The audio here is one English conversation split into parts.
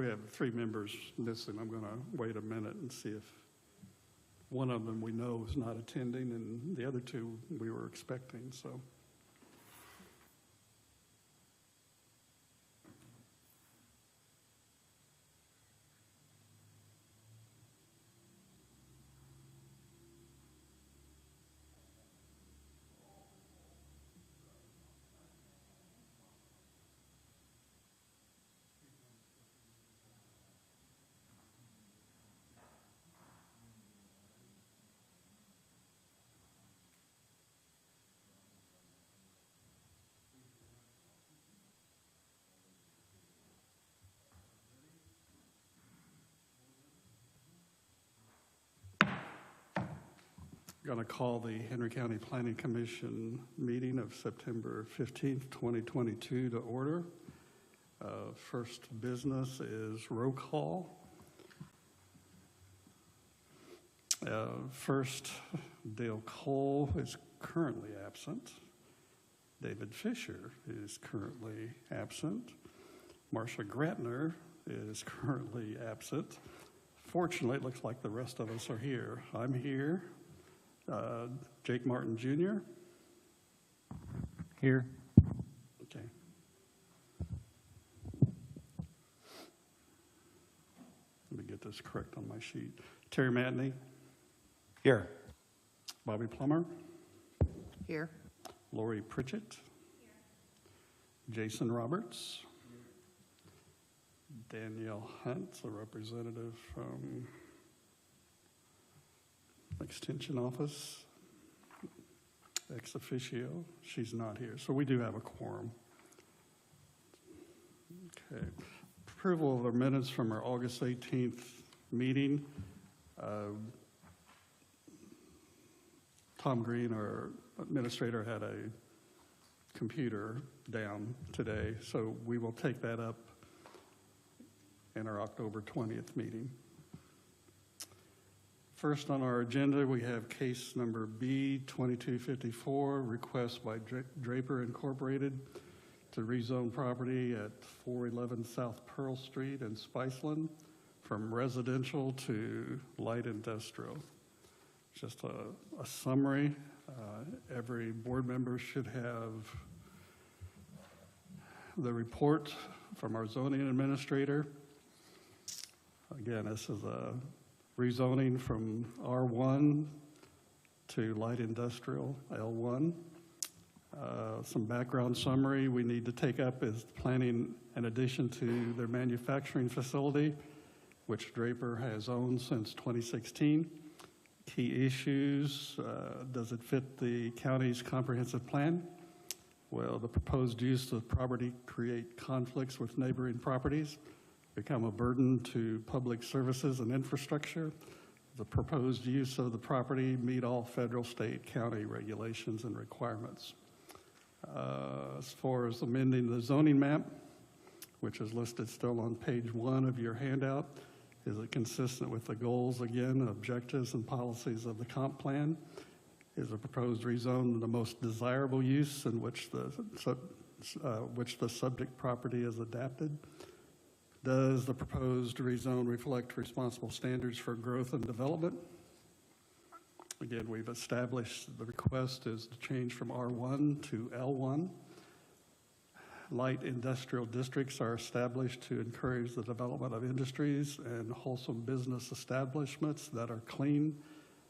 we have 3 members missing, I'm going to wait a minute and see if one of them we know is not attending, and the other 2 we were expecting, so. Going to call the Henry County Planning Commission meeting of September 15th, 2022 to order. First business is roll call. First, Dale Cole is currently absent. David Fisher is currently absent. Marcia Gratner is currently absent. Fortunately, it looks like the rest of us are here. I'm here. Jake Martin Jr. Here. Okay. Let me get this correct on my sheet. Terry Matney. Here. Bobby Plummer. Here. Lori Pritchett. Here. Jason Roberts. Here. Danielle Hunt, a representative from Extension Office, ex officio. She's not here, so we do have a quorum. Okay. Approval of the minutes from our August 18th meeting. Tom Green, our administrator, had a computer down today, so we will take that up in our October 20th meeting. First on our agenda, we have case number B2254, request by Draper Incorporated to rezone property at 411 South Pearl Street in Spiceland from residential to light industrial. Just a summary. Every board member should have the report from our zoning administrator. Again, this is a rezoning from R1 to light industrial, L1. Some background summary we need to take up is planning in addition to their manufacturing facility, which Draper has owned since 2016. Key issues, does it fit the county's comprehensive plan? Will the proposed use of property create conflicts with neighboring properties, become a burden to public services and infrastructure? The proposed use of the property meet all federal, state, county regulations and requirements. As far as amending the zoning map, which is listed still on page 1 of your handout, is it consistent with the goals, again, objectives and policies of the comp plan? Is the proposed rezone the most desirable use in which the subject property is adapted? Does the proposed rezone reflect responsible standards for growth and development? Again, we've established the request is to change from R1 to L1. Light industrial districts are established to encourage the development of industries and wholesome business establishments that are clean,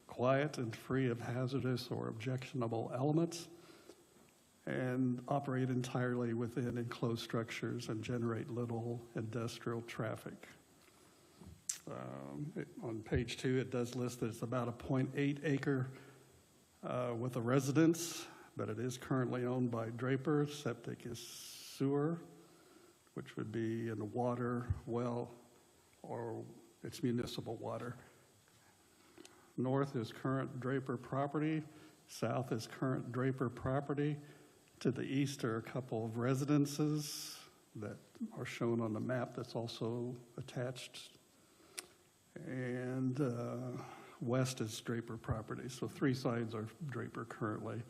quiet, and free of hazardous or objectionable elements, and operate entirely within enclosed structures and generate little industrial traffic. On page 2, it does list that it's about a 0.8 acre with a residence, but it is currently owned by Draper. Septic is sewer, which would be in the water well, or it's municipal water. North is current Draper property. South is current Draper property. To the east are a couple of residences that are shown on the map that's also attached. And west is Draper property. So 3 sides are Draper currently.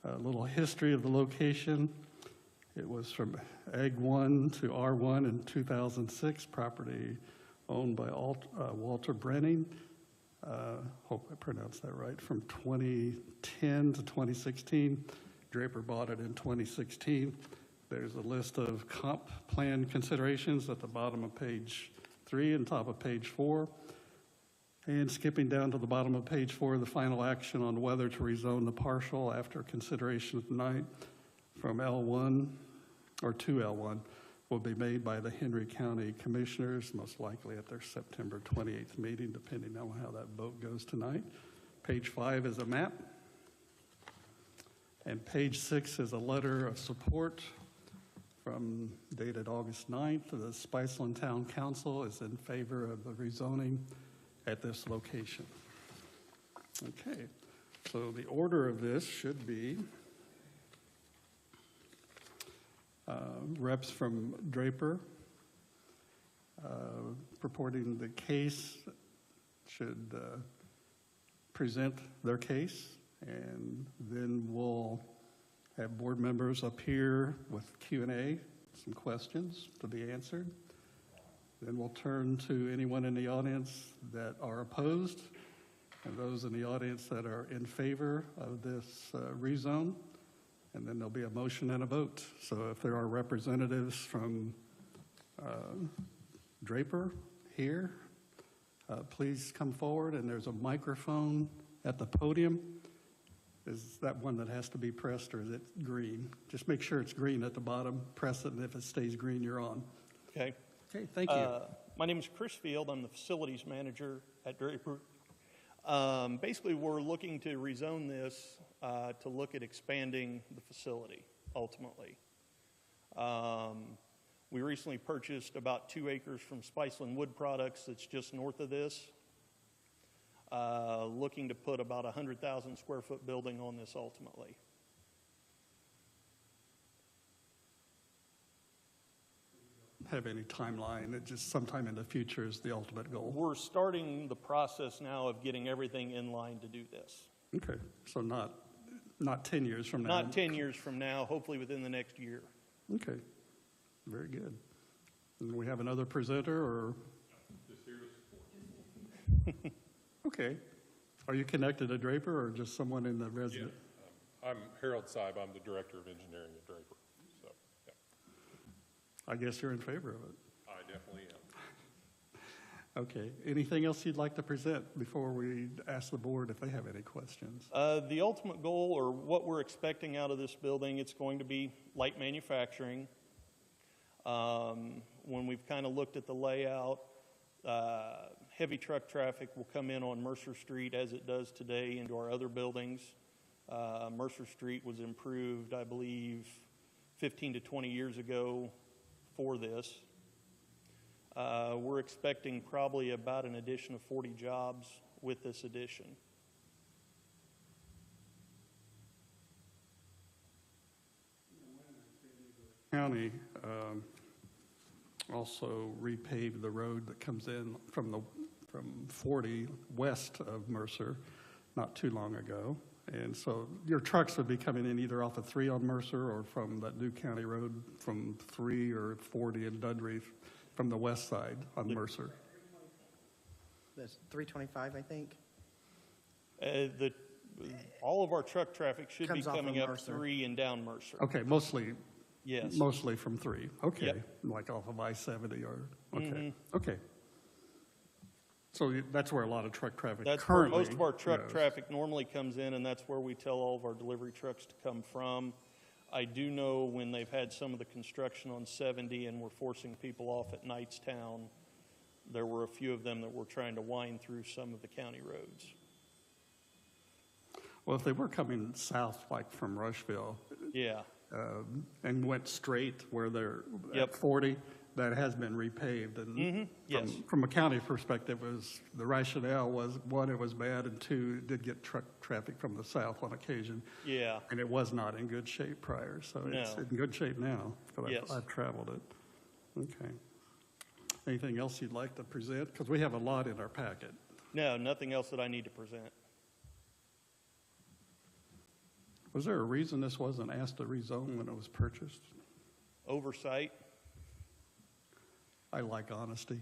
A little history of the location. It was from Ag 1 to R1 in 2006, property owned by Walter Brenning. Hope I pronounced that right. From 2010 to 2016, Draper bought it in 2016. There's a list of comp plan considerations at the bottom of page 3 and top of page 4. And skipping down to the bottom of page 4, the final action on whether to rezone the partial after consideration tonight from L1 or to L1 will be made by the Henry County Commissioners, most likely at their September 28th meeting, depending on how that vote goes tonight. Page 5 is a map. And page 6 is a letter of support from dated August 9th. The Spiceland Town Council is in favor of the rezoning at this location. Okay, so the order of this should be reps from Draper purporting the case should present their case, and then we'll have board members up here with Q&A, some questions to be answered. Then we'll turn to anyone in the audience that are opposed and those in the audience that are in favor of this rezone. And then there'll be a motion and a vote. So if there are representatives from Draper here, please come forward. And there's a microphone at the podium. Is that one that has to be pressed, or is it green? Just make sure it's green at the bottom. Press it, and if it stays green, you're on. Okay. Okay, thank you. My name is Chris Field. I'm the facilities manager at Draper. Basically, we're looking to rezone this to look at expanding the facility, ultimately. We recently purchased about 2 acres from Spiceland Wood Products that's just north of this. Looking to put about a 100,000 square foot building on this ultimately. Have any timeline? It just sometime in the future is the ultimate goal. We're starting the process now of getting everything in line to do this. Okay, so not 10 years from now. Not 10 years from now, hopefully within the next year. Okay, very good. And we have another presenter, or? Just here to support. Okay. Are you connected to Draper or just someone in the resident? Yeah, I'm Harold Seib. I'm the director of engineering at Draper. So, yeah. I guess you're in favor of it. I definitely am. Okay. Anything else you'd like to present before we ask the board if they have any questions? The ultimate goal, or what we're expecting out of this building, it's going to be light manufacturing. When we've kind of looked at the layout, heavy truck traffic will come in on Mercer Street as it does today into our other buildings. Mercer Street was improved, I believe, 15 to 20 years ago for this. We're expecting probably about an addition of 40 jobs with this addition. County also repaved the road that comes in from 40 west of Mercer not too long ago. And so your trucks would be coming in either off of 3 on Mercer or from that new county road from 3 or 40 in Dudley from the west side on Mercer. That's 325, I think. All of our truck traffic should be Comes off coming of up Mercer. 3 and down Mercer. Okay, mostly Yes. Mostly from 3. Okay, Yep. like off of I-70 or, okay, Mm-hmm. okay. So that's where a lot of truck traffic That's where currently most of our truck goes. traffic normally comes in, and that's where we tell all of our delivery trucks to come from. I do know when they've had some of the construction on 70 and we're forcing people off at Knightstown, there were a few of them that were trying to wind through some of the county roads. Well, if they were coming south, like from Rushville, Yeah. and went straight where they're Yep. at 40, that has been repaved. And Yes. from a county perspective, the rationale was, 1, it was bad, and 2, it did get truck traffic from the south on occasion. Yeah. And it was not in good shape prior, so it's No. in good shape now, because Yes. I've traveled it. Okay. Anything else you'd like to present? Because we have a lot in our packet. No, nothing else that I need to present. Was there a reason this wasn't asked to rezone when it was purchased? oversight. I like honesty.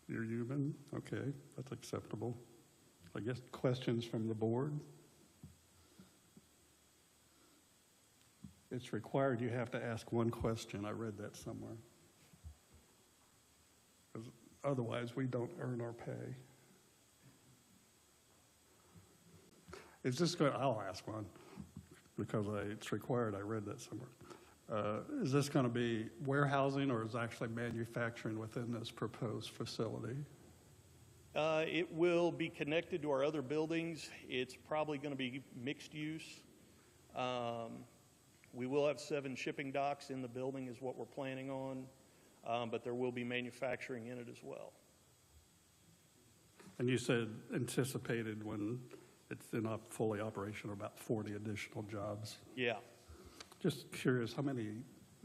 You're human? Okay, that's acceptable. I guess questions from the board? It's required you have to ask one question. I read that somewhere. 'Cause otherwise, we don't earn our pay. Is this going, I'll ask one because it's required. I read that somewhere. Is this going to be warehousing or is it actually manufacturing within this proposed facility? It will be connected to our other buildings. It's probably going to be mixed use. We will have 7 shipping docks in the building is what we're planning on, but there will be manufacturing in it as well. And you said anticipated when it's in fully operational, about 40 additional jobs. Yeah. Just curious, how many,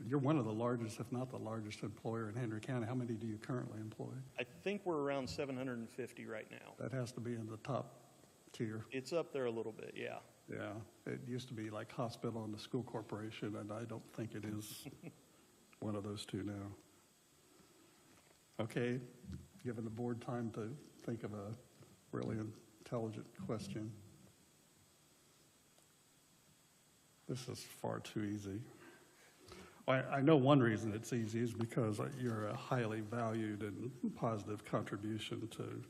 you're one of the largest, if not the largest employer in Henry County. How many do you currently employ? I think we're around 750 right now. That has to be in the top tier. It's up there a little bit, yeah. Yeah, it used to be like hospital and the school corporation, and I don't think it is one of those two now. Okay, giving the board time to think of a really intelligent question. This is far too easy. I know one reason it's easy is because you're a highly valued and positive contribution to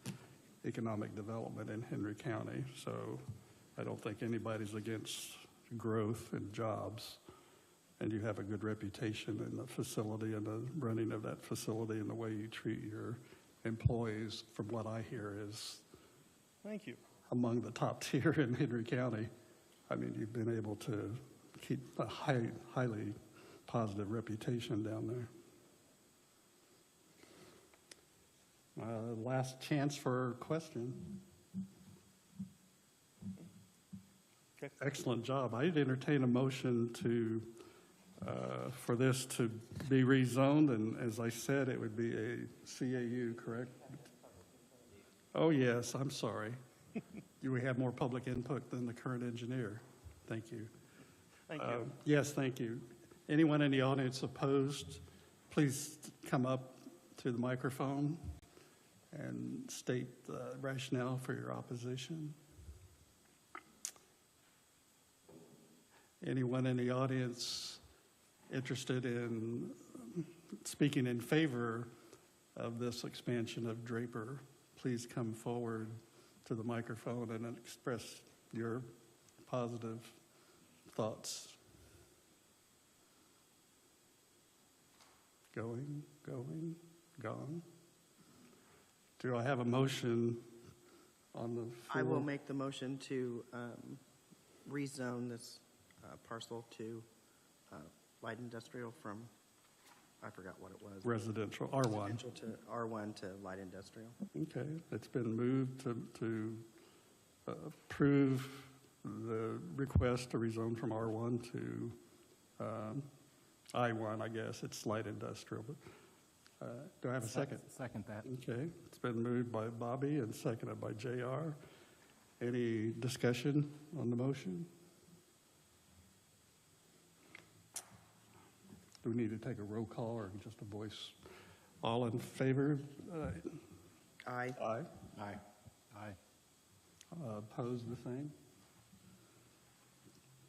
economic development in Henry County. So I don't think anybody's against growth and jobs. And you have a good reputation in the facility and the running of that facility and the way you treat your employees, from what I hear, is Thank you. among the top tier in Henry County. I mean, you've been able to keep a highly positive reputation down there. Last chance for a question. Okay. Excellent job. I'd entertain a motion to, for this to be rezoned, and as I said, it would be a CAU, correct? Oh, yes, I'm sorry. We have more public input than the current engineer. Thank you. Thank you. Yes, thank you. Anyone in the audience opposed, please come up to the microphone and state the rationale for your opposition. Anyone in the audience interested in speaking in favor of this expansion of Draper, please come forward to the microphone and express your positive thoughts. Going, gone. Do I have a motion on the floor? I will make the motion to rezone this parcel to light industrial from, I forgot what it was. Residential, R1. Residential to R1 to light industrial. Okay, it's been moved to approve the request to rezone from R1 to I1, I guess. It's light industrial. But do I have a second? Second that. Okay, it's been moved by Bobby and seconded by JR. Any discussion on the motion? Do we need to take a roll call or just a voice? All in favor? Aye. Aye. Aye. Aye. Opposed, the same?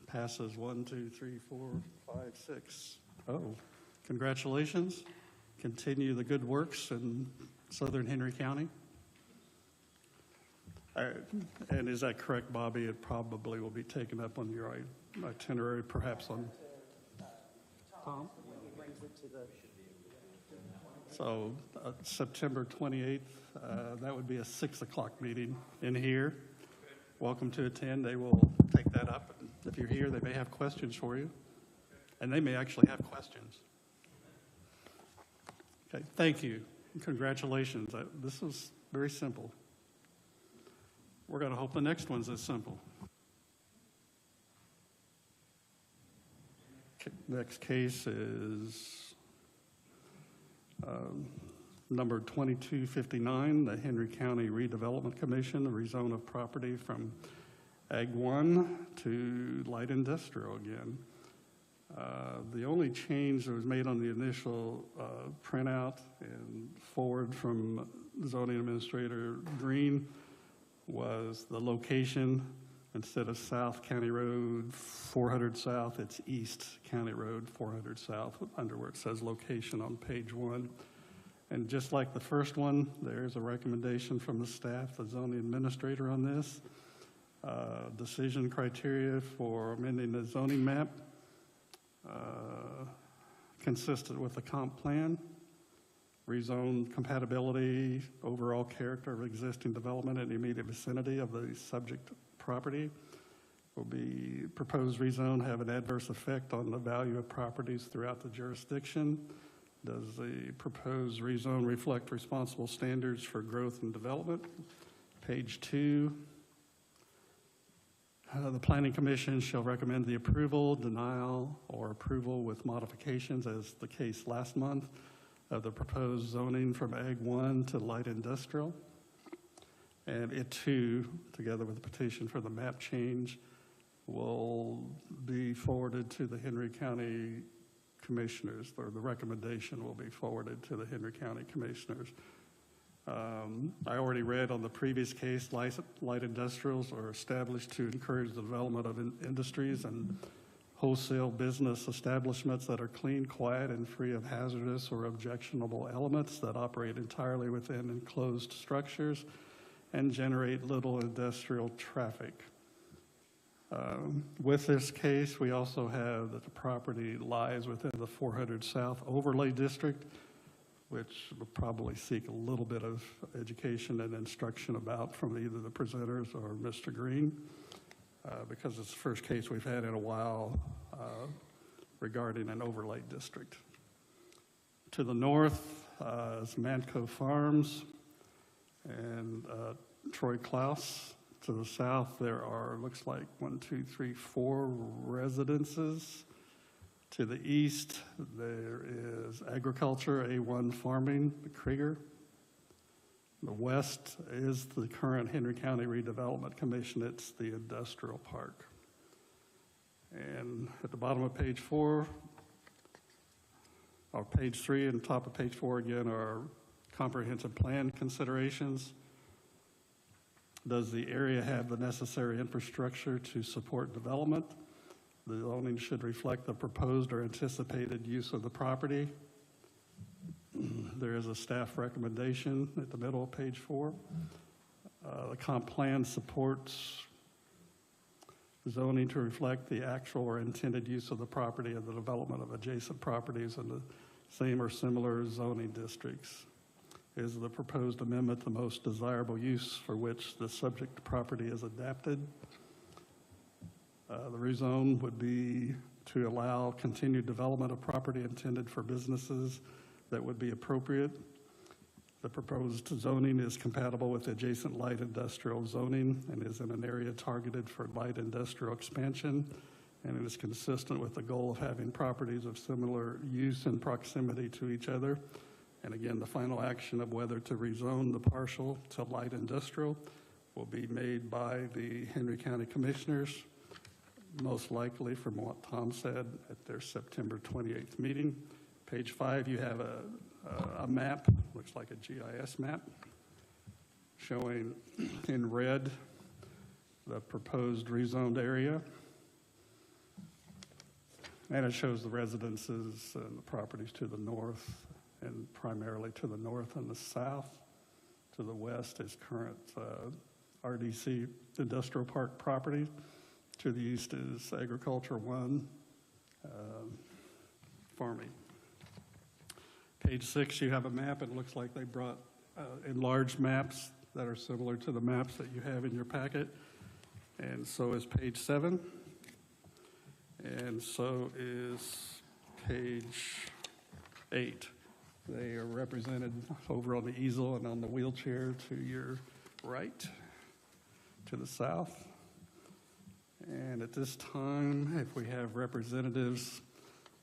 Passes 1, 2, 3, 4, 5, 6. Oh, congratulations. Continue the good works in southern Henry County. And is that correct, Bobby? It probably will be taken up on your itinerary, perhaps on Tom? So September 28th, that would be a 6 o'clock meeting in here. Welcome to attend. They will take that up. If you're here, they may have questions for you. And they may actually have questions. Okay, thank you. Congratulations. This is very simple. We're going to hope the next one's as simple. Next case is number 2259, the Henry County Redevelopment Commission, the rezone of property from Ag 1 to light industrial again. The only change that was made on the initial printout and forward from zoning administrator Green was the location. Instead of South County Road 400 South, it's East County Road 400 South, under where it says location on page 1. And just like the first one, there's a recommendation from the staff, the zoning administrator on this. Decision criteria for amending the zoning map, consistent with the comp plan, rezone compatibility, overall character of existing development in the immediate vicinity of the subject property. Will be proposed rezone have an adverse effect on the value of properties throughout the jurisdiction? Does the proposed rezone reflect responsible standards for growth and development? Page 2. The Planning Commission shall recommend the approval, denial, or approval with modifications, as the case last month, of the proposed zoning from Ag 1 to light industrial. And it too, together with the petition for the map change, will be forwarded to the Henry County Commissioners, or the recommendation will be forwarded to the Henry County Commissioners. I already read on the previous case, light industrials are established to encourage the development of industries and wholesale business establishments that are clean, quiet, and free of hazardous or objectionable elements that operate entirely within enclosed structures and generate little industrial traffic. With this case, we also have that the property lies within the 400 South Overlay District, which will probably seek a little bit of education and instruction about from either the presenters or Mr. Green, because it's the first case we've had in a while regarding an overlay district. To the north is Manco Farms and Troy Klaus. To the south, there are, looks like 4 residences. To the east, there is agriculture, A1 farming, Krieger. The west is the current Henry County Redevelopment Commission. It's the industrial park. And at the bottom of page 4, or page 3 and top of page 4 again are comprehensive plan considerations. Does the area have the necessary infrastructure to support development? The zoning should reflect the proposed or anticipated use of the property. There is a staff recommendation at the middle of page 4. The comp plan supports zoning to reflect the actual or intended use of the property and the development of adjacent properties in the same or similar zoning districts. Is the proposed amendment the most desirable use for which the subject property is adapted? The rezone would be to allow continued development of property intended for businesses that would be appropriate. The proposed zoning is compatible with adjacent light industrial zoning and is in an area targeted for light industrial expansion, and it is consistent with the goal of having properties of similar use and proximity to each other. And again, the final action of whether to rezone the partial to light industrial will be made by the Henry County Commissioners, most likely from what Tom said at their September 28th meeting. Page 5, you have a map, looks like a GIS map, showing in red the proposed rezoned area. And it shows the residences and the properties to the north, and primarily to the north and the south. To the west is current RDC Industrial Park property. To the east is Agriculture 1 farming. Page 6, you have a map. It looks like they brought enlarged maps that are similar to the maps that you have in your packet. And so is page 7. And so is page 8. They are represented over on the easel and on the wheelchair to your right, to the south. And at this time, if we have representatives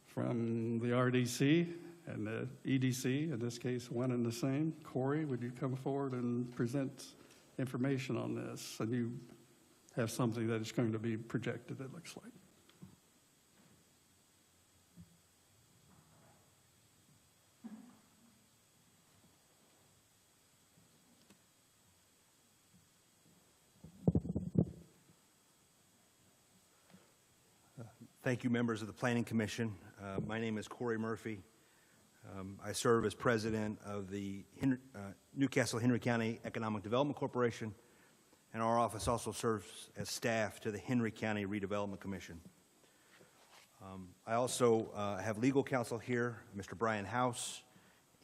from the RDC and the EDC, in this case, one and the same, Corey, would you come forward and present information on this? And you have something that is going to be projected, it looks like. Thank you, members of the Planning Commission. My name is Corey Murphy. I serve as president of the Newcastle Henry County Economic Development Corporation, and our office also serves as staff to the Henry County Redevelopment Commission. I also have legal counsel here, Mr. Brian House,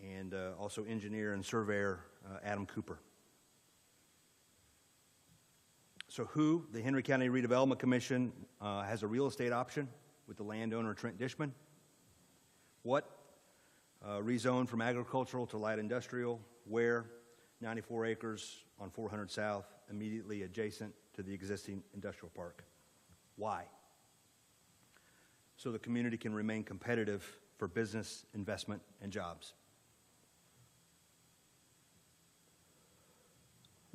and also engineer and surveyor Adam Cooper. So the Henry County Redevelopment Commission has a real estate option with the landowner Trent Dishman. What? Rezone from agricultural to light industrial. Where? 94 acres on 400 South, immediately adjacent to the existing industrial park. Why? So the community can remain competitive for business, investment, and jobs.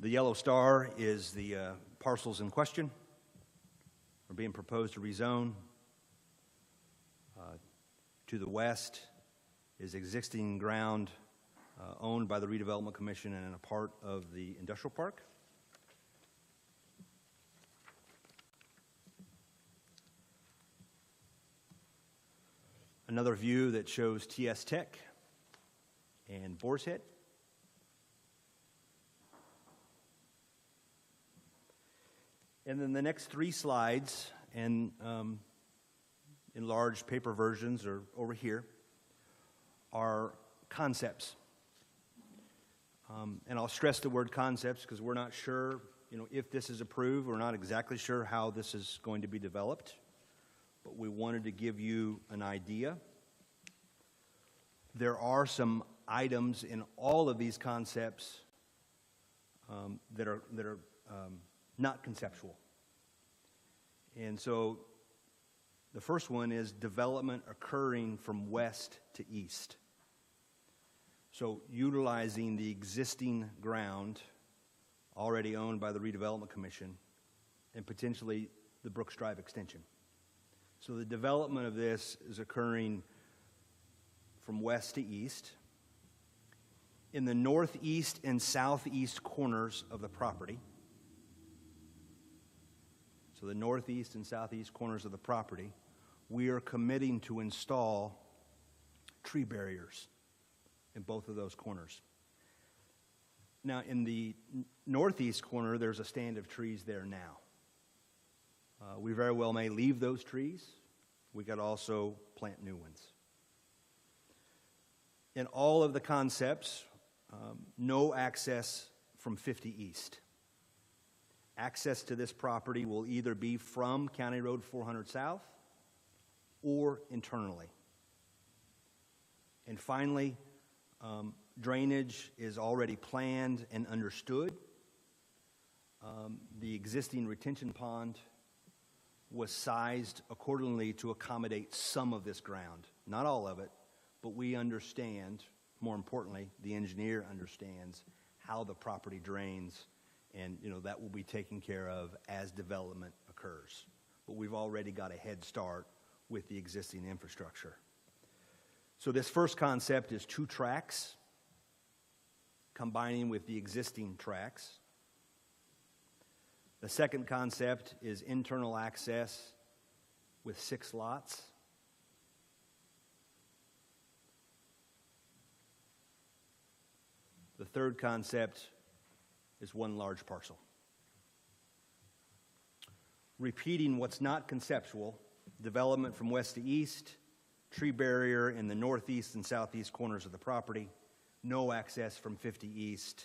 The yellow star is the parcels in question are being proposed to rezone. To the west is existing ground owned by the Redevelopment Commission and a part of the industrial park. Another view that shows TS Tech and Boar's Head. And then the next three slides, and enlarged paper versions are over here, are concepts. And I'll stress the word concepts because we're not sure, if this is approved. We're not exactly sure how this is going to be developed, but we wanted to give you an idea. There are some items in all of these concepts that are not conceptual. And so the first one is development occurring from west to east. So utilizing the existing ground already owned by the Redevelopment Commission and potentially the Brooks Drive extension. So the development of this is occurring from west to east. In the northeast and southeast corners of the property. So the northeast and southeast corners of the property, we are committing to install tree barriers in both of those corners. Now, in the northeast corner, there's a stand of trees there now. We very well may leave those trees. We could also plant new ones. In all of the concepts, no access from 50 East. Access to this property will either be from County Road 400 South or internally. And finally, drainage is already planned and understood. The existing retention pond was sized accordingly to accommodate some of this ground. Not all of it, but we understand, more importantly, the engineer understands how the property drains, and that will be taken care of as development occurs. But we've already got a head start with the existing infrastructure. So this first concept is 2 tracks combining with the existing tracks. The second concept is internal access with 6 lots. The third concept is 1 large parcel. Repeating what's not conceptual, development from west to east, tree barrier in the northeast and southeast corners of the property, no access from 50 East,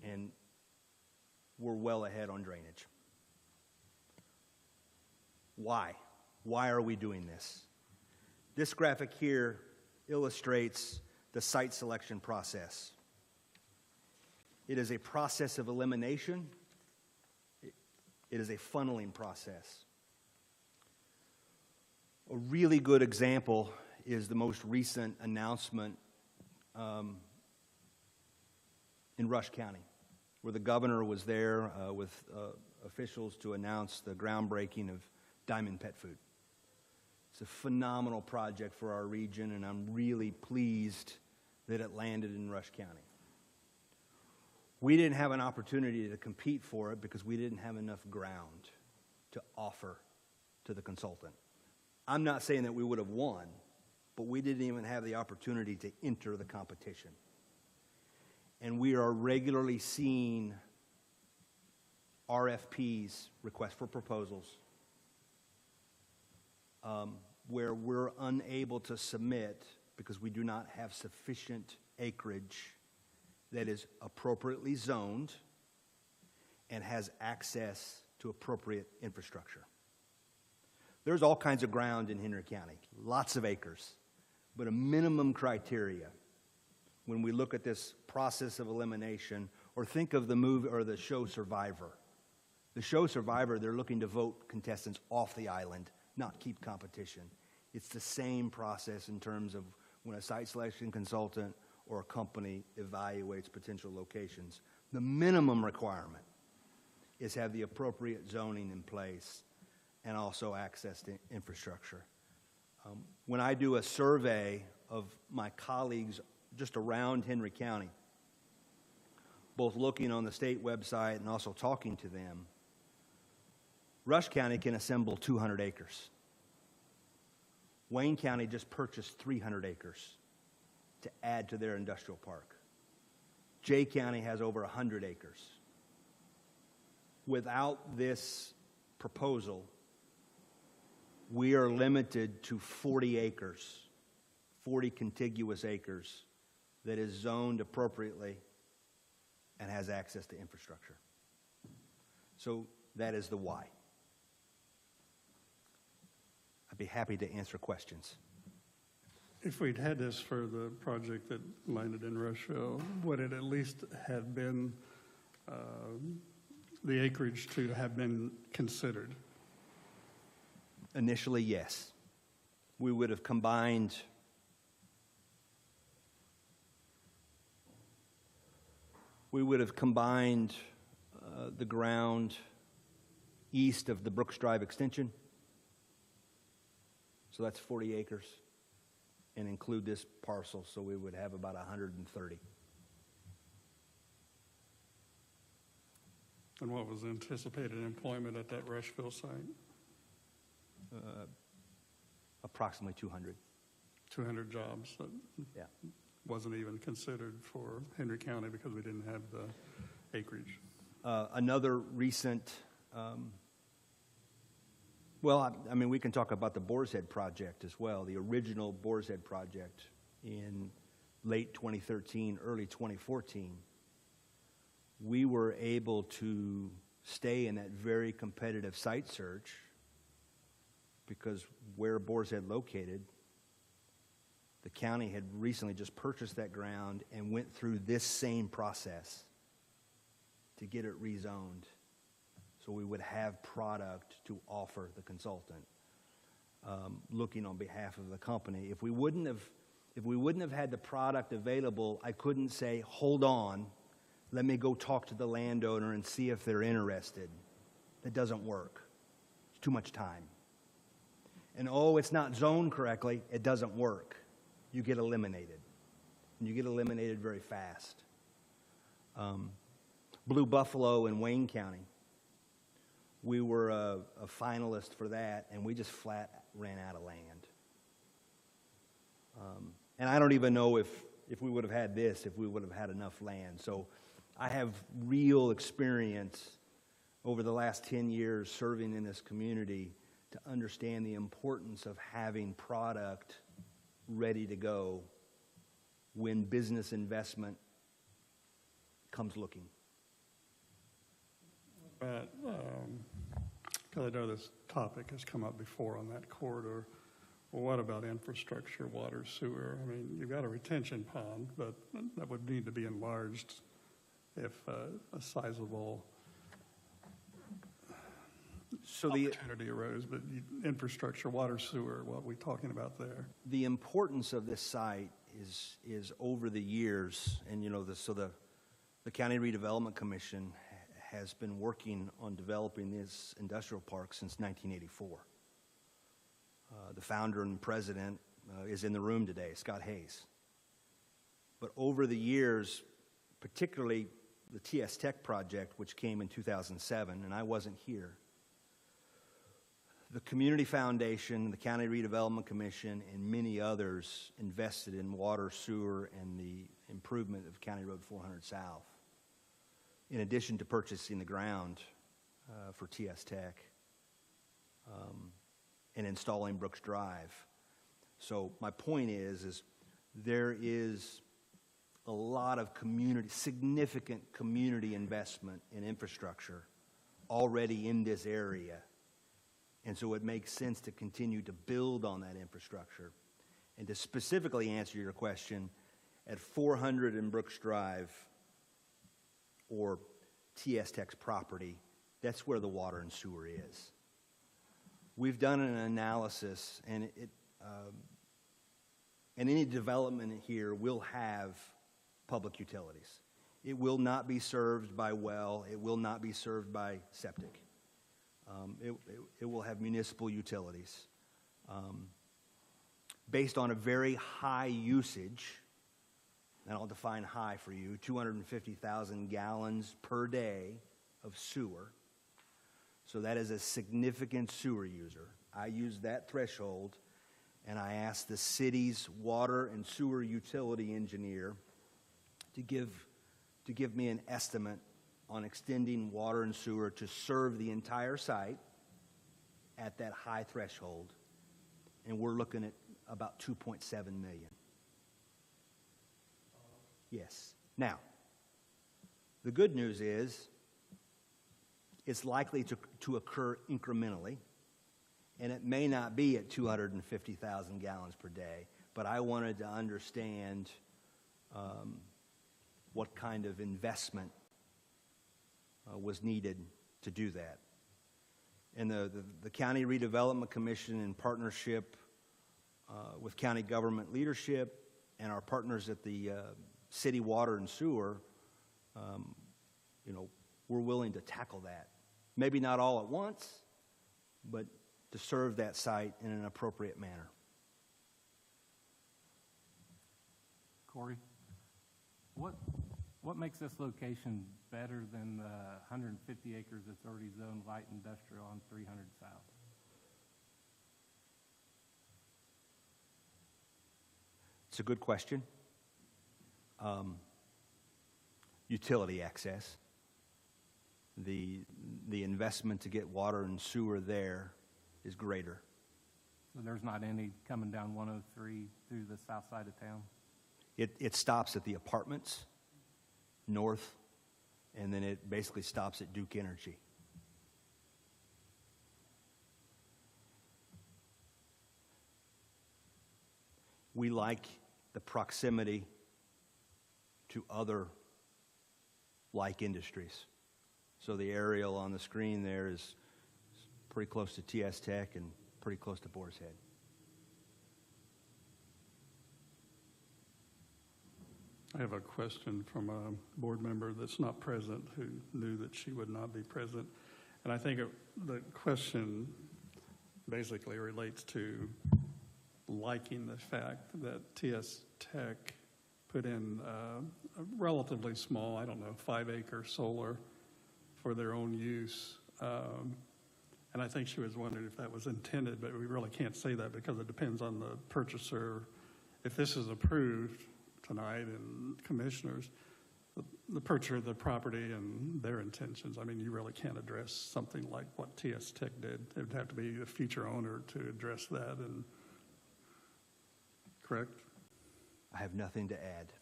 and we're well ahead on drainage. Why? Why are we doing this? This graphic here illustrates the site selection process. It is a process of elimination. It is a funneling process. A really good example is the most recent announcement in Rush County, where the governor was there with officials to announce the groundbreaking of Diamond Pet Food. It's a phenomenal project for our region, and I'm really pleased that it landed in Rush County. We didn't have an opportunity to compete for it because we didn't have enough ground to offer to the consultant. I'm not saying that we would have won, but we didn't even have the opportunity to enter the competition. And we are regularly seeing RFPs, requests for proposals, where we're unable to submit because we do not have sufficient acreage that is appropriately zoned and has access to appropriate infrastructure. There's all kinds of ground in Henry County, lots of acres, but a minimum criteria when we look at this process of elimination, or think of the movie or the show Survivor. The show Survivor, they're looking to vote contestants off the island, not keep competition. It's the same process in terms of when a site selection consultant or a company evaluates potential locations. The minimum requirement is have the appropriate zoning in place and also access to infrastructure. When I do a survey of my colleagues just around Henry County, both looking on the state website and also talking to them, Rush County can assemble 200 acres. Wayne County just purchased 300 acres to add to their industrial park. Jay County has over 100 acres. Without this proposal, we are limited to 40 acres, 40 contiguous acres that is zoned appropriately and has access to infrastructure. So that is the why. I'd be happy to answer questions. If we'd had this for the project that landed in Rushville, would it at least have been the acreage to have been considered? Initially, yes. We would have combined the ground east of the Brooks Drive extension. So that's 40 acres, and include this parcel, so we would have about 130. And what was anticipated employment at that Rushville site? Approximately 200. 200 jobs that Yeah. wasn't even considered for Henry County because we didn't have the acreage. Another recent, well, I mean, we can talk about the Boar's Head project as well, the original Boar's Head project in late 2013, early 2014. We were able to stay in that very competitive site search because where Boar's Head located, the county had recently just purchased that ground and went through this same process to get it rezoned, so we would have product to offer the consultant, looking on behalf of the company. If we wouldn't have had the product available, I couldn't say, hold on, let me go talk to the landowner and see if they're interested. That doesn't work. It's too much time. And oh, it's not zoned correctly, it doesn't work. You get eliminated. And you get eliminated very fast. Blue Buffalo in Wayne County, we were a finalist for that, and we just flat ran out of land. And I don't even know if we would have had this, if we would have had enough land. So I have real experience over the last 10 years serving in this community to understand the importance of having product ready to go when business investment comes looking. But, because I know this topic has come up before on that corridor, well, what about infrastructure, water, sewer? I mean, you've got a retention pond, but that would need to be enlarged if a sizable opportunity arose. But infrastructure, water, sewer, what are we talking about there? The importance of this site is over the years, and the County Redevelopment Commission has been working on developing this industrial park since 1984. The founder and president is in the room today, Scott Hayes. But over the years, particularly the TS Tech project, which came in 2007, and I wasn't here, The Community Foundation, the County Redevelopment Commission, and many others invested in water, sewer, and the improvement of County Road 400 South, in addition to purchasing the ground for TS Tech and installing Brooks Drive. So my point is there is a lot of significant community investment in infrastructure already in this area. And so it makes sense to continue to build on that infrastructure. And to specifically answer your question, at 400 and Brooks Drive, or TS Tech's property, that's where the water and sewer is. We've done an analysis, and any development here will have public utilities. It will not be served by well. It will not be served by septic. It will have municipal utilities. Based on a very high usage, and I'll define high for you, 250,000 gallons per day of sewer. So that is a significant sewer user. I use that threshold, and I asked the city's water and sewer utility engineer to give me an estimate on extending water and sewer to serve the entire site at that high threshold, and we're looking at about 2.7 million. Yes. Now, the good news is it's likely to occur incrementally, and it may not be at 250,000 gallons per day, but I wanted to understand what kind of investment was needed to do that. And the County Redevelopment Commission, in partnership with county government leadership and our partners at the city water and sewer, we're willing to tackle that. Maybe not all at once, but to serve that site in an appropriate manner. Corey, what makes this location better than the 150 acres that's already zoned light industrial on 300 South? It's a good question. Utility access. The investment to get water and sewer there is greater. So there's not any coming down 103 through the south side of town? It stops at the apartments north, and then it basically stops at Duke Energy. We like the proximity to other like industries. So the aerial on the screen there is pretty close to TS Tech and pretty close to Boar's Head. I have a question from a board member that's not present who knew that she would not be present. And I think the question basically relates to liking the fact that TS Tech put in a relatively small, 5-acre solar for their own use. And I think she was wondering if that was intended, but we really can't say that because it depends on the purchaser. If this is approved tonight and commissioners, the purchaser of the property and their intentions, you really can't address something like what TS Tech did. It would have to be a future owner to address that, and correct? I have nothing to add.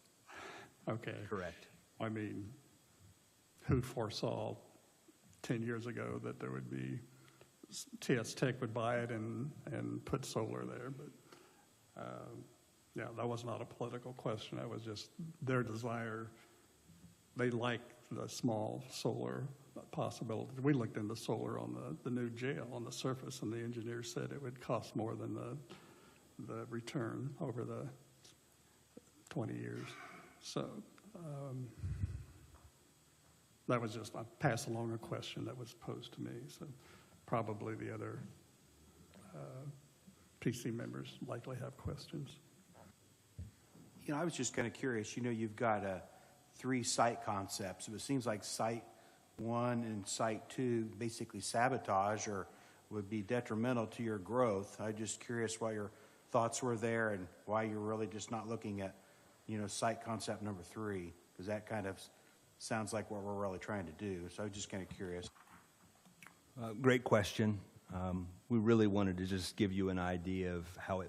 Okay. Correct. Who foresaw 10 years ago that there would be, TS Tech would buy it and put solar there, but yeah, that was not a political question. That was just their desire. They liked the small solar possibility. We looked into solar on the new jail on the surface, and the engineer said it would cost more than the return over the 20 years. So that was just, I passed along a question that was posed to me. So probably the other PC members likely have questions. I was just kind of curious. You've got 3 site concepts. So it seems like site 1 and site 2 basically sabotage or would be detrimental to your growth. I'm just curious what your thoughts were there and why you're really just not looking at, site concept number 3, because that kind of sounds like what we're really trying to do. So I'm just kind of curious. Great question. We really wanted to just give you an idea of how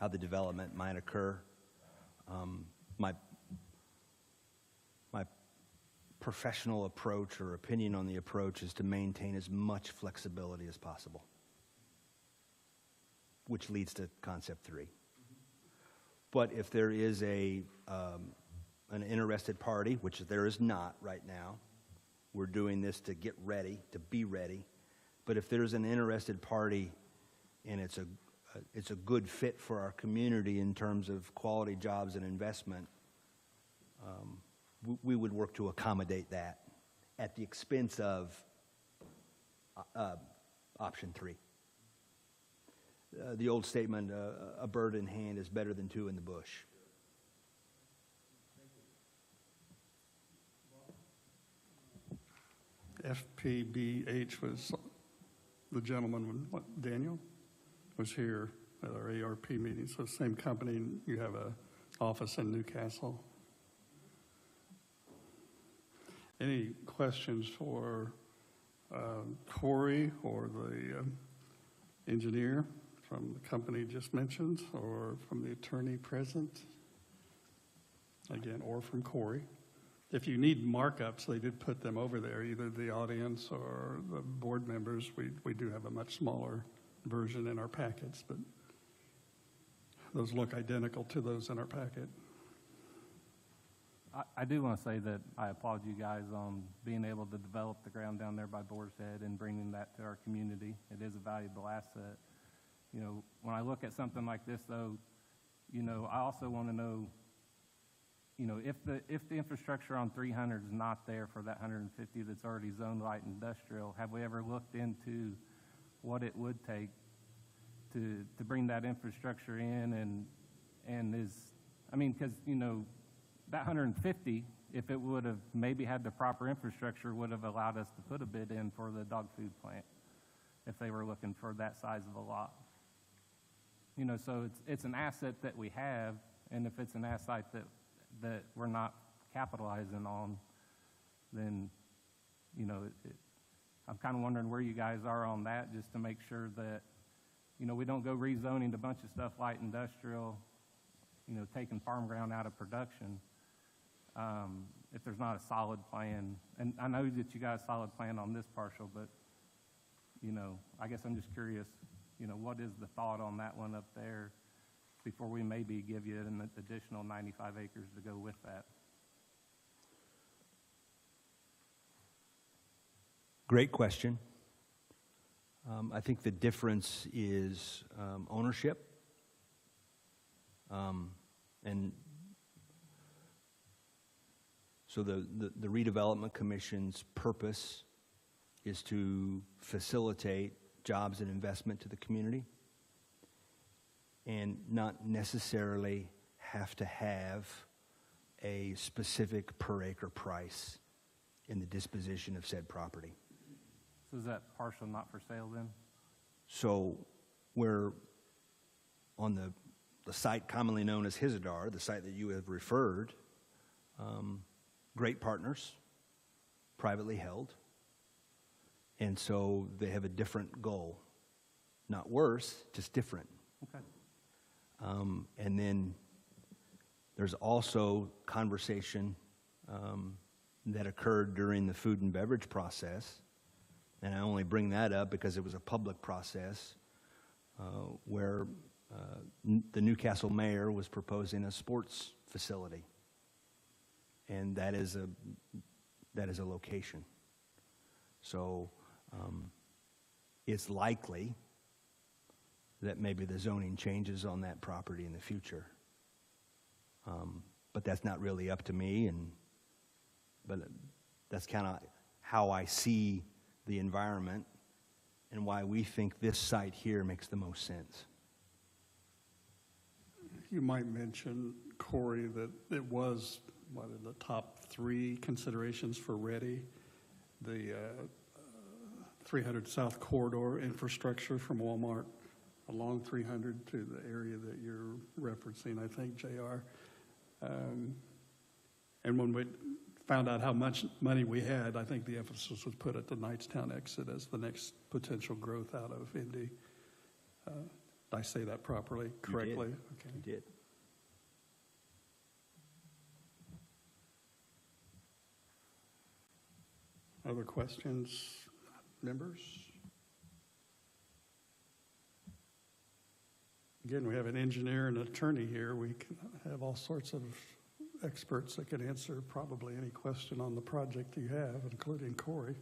the development might occur. My professional approach or opinion on the approach is to maintain as much flexibility as possible, which leads to concept 3. But if there is an interested party, which there is not right now, we're doing this to get ready, to be ready. But if there's an interested party and it's a good fit for our community in terms of quality jobs and investment, we would work to accommodate that at the expense of option 3. The old statement, a bird in hand is better than 2 in the bush. FPBH was the gentleman, Daniel, was here at our ARP meeting. So same company, you have an office in Newcastle. Any questions for Corey or the engineer from the company just mentioned, or from the attorney present? Again, or from Corey. If you need markups, they did put them over there, either the audience or the board members. We do have a much smaller version in our packets, but those look identical to those in our packet. I do want to say that I applaud you guys on being able to develop the ground down there by Boar's Head and bringing that to our community. It is a valuable asset. When I look at something like this, though, I also want to know, if the infrastructure on 300 is not there for that 150 that's already zoned light industrial, have we ever looked into what it would take to bring that infrastructure in because, that 150, if it would have maybe had the proper infrastructure, would have allowed us to put a bid in for the dog food plant if they were looking for that size of a lot. So it's an asset that we have, and if it's an asset that we're not capitalizing on, then, I'm kind of wondering where you guys are on that, just to make sure that, we don't go rezoning a bunch of stuff light industrial, taking farm ground out of production, if there's not a solid plan. And I know that you got a solid plan on this partial, but, I guess I'm just curious, what is the thought on that one up there before we maybe give you an additional 95 acres to go with that? Great question. I think the difference is ownership. And so the Redevelopment Commission's purpose is to facilitate jobs and investment to the community and not necessarily have to have a specific per acre price in the disposition of said property. So is that partial not for sale then? So we're on the site commonly known as Hizadar, the site that you have referred, great partners, privately held, and so they have a different goal. Not worse, just different. Okay. And then there's also conversation that occurred during the food and beverage process, and I only bring that up because it was a public process where the Newcastle mayor was proposing a sports facility, and that is a location. So it's likely that maybe the zoning changes on that property in the future, but that's not really up to me. But that's kind of how I see the environment and why we think this site here makes the most sense. You might mention, Corey, that it was one of the top 3 considerations for Ready. The 300 South Corridor infrastructure from Walmart along 300 to the area that you're referencing, I think, JR. And when we found out how much money we had, I think the emphasis was put at the Knightstown exit as the next potential growth out of Indy. Did I say that properly, correctly? Okay. You did. Other questions, members? Again, we have an engineer and an attorney here. We can have all sorts of experts that can answer probably any question on the project you have, including Corey.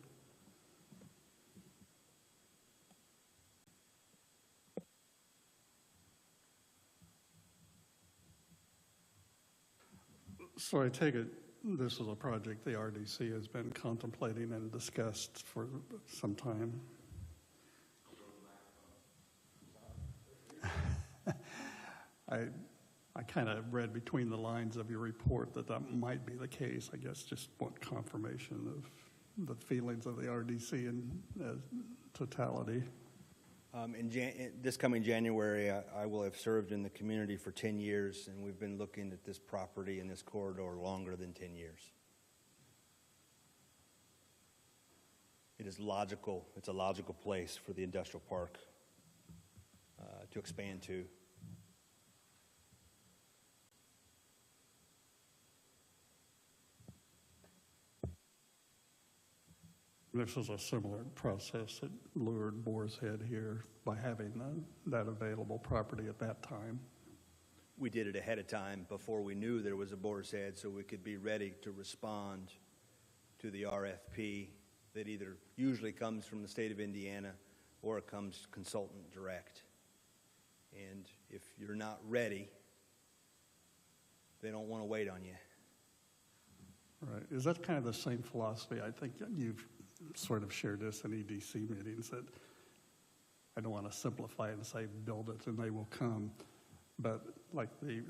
So I take it this is a project the RDC has been contemplating and discussed for some time. I kind of read between the lines of your report that that might be the case. I guess just want confirmation of the feelings of the RDC in totality. This coming January, I will have served in the community for 10 years, and we've been looking at this property and this corridor longer than 10 years. It is logical. It's a logical place for the industrial park to expand to. This is a similar process that lured Boar's Head here by having that available property at that time. We did it ahead of time before we knew there was a Boar's Head, so we could be ready to respond to the RFP that either usually comes from the state of Indiana or it comes consultant direct. And if you're not ready, they don't want to wait on you. Right. Is that kind of the same philosophy? I think you've sort of shared this in EDC meetings, that I don't want to simplify it and say build it and they will come, but like the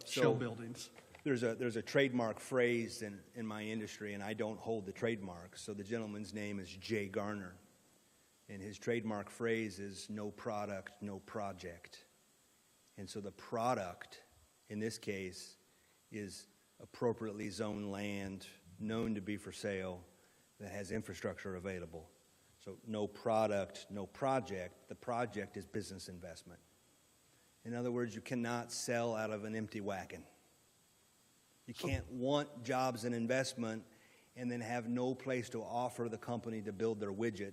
shell buildings. There's a trademark phrase in my industry, and I don't hold the trademark. So the gentleman's name is Jay Garner, and his trademark phrase is no product, no project. And so the product in this case is appropriately zoned land known to be for sale that has infrastructure available. So no product, no project. The project is business investment. In other words, you cannot sell out of an empty wagon. You can't want jobs and investment and then have no place to offer the company to build their widget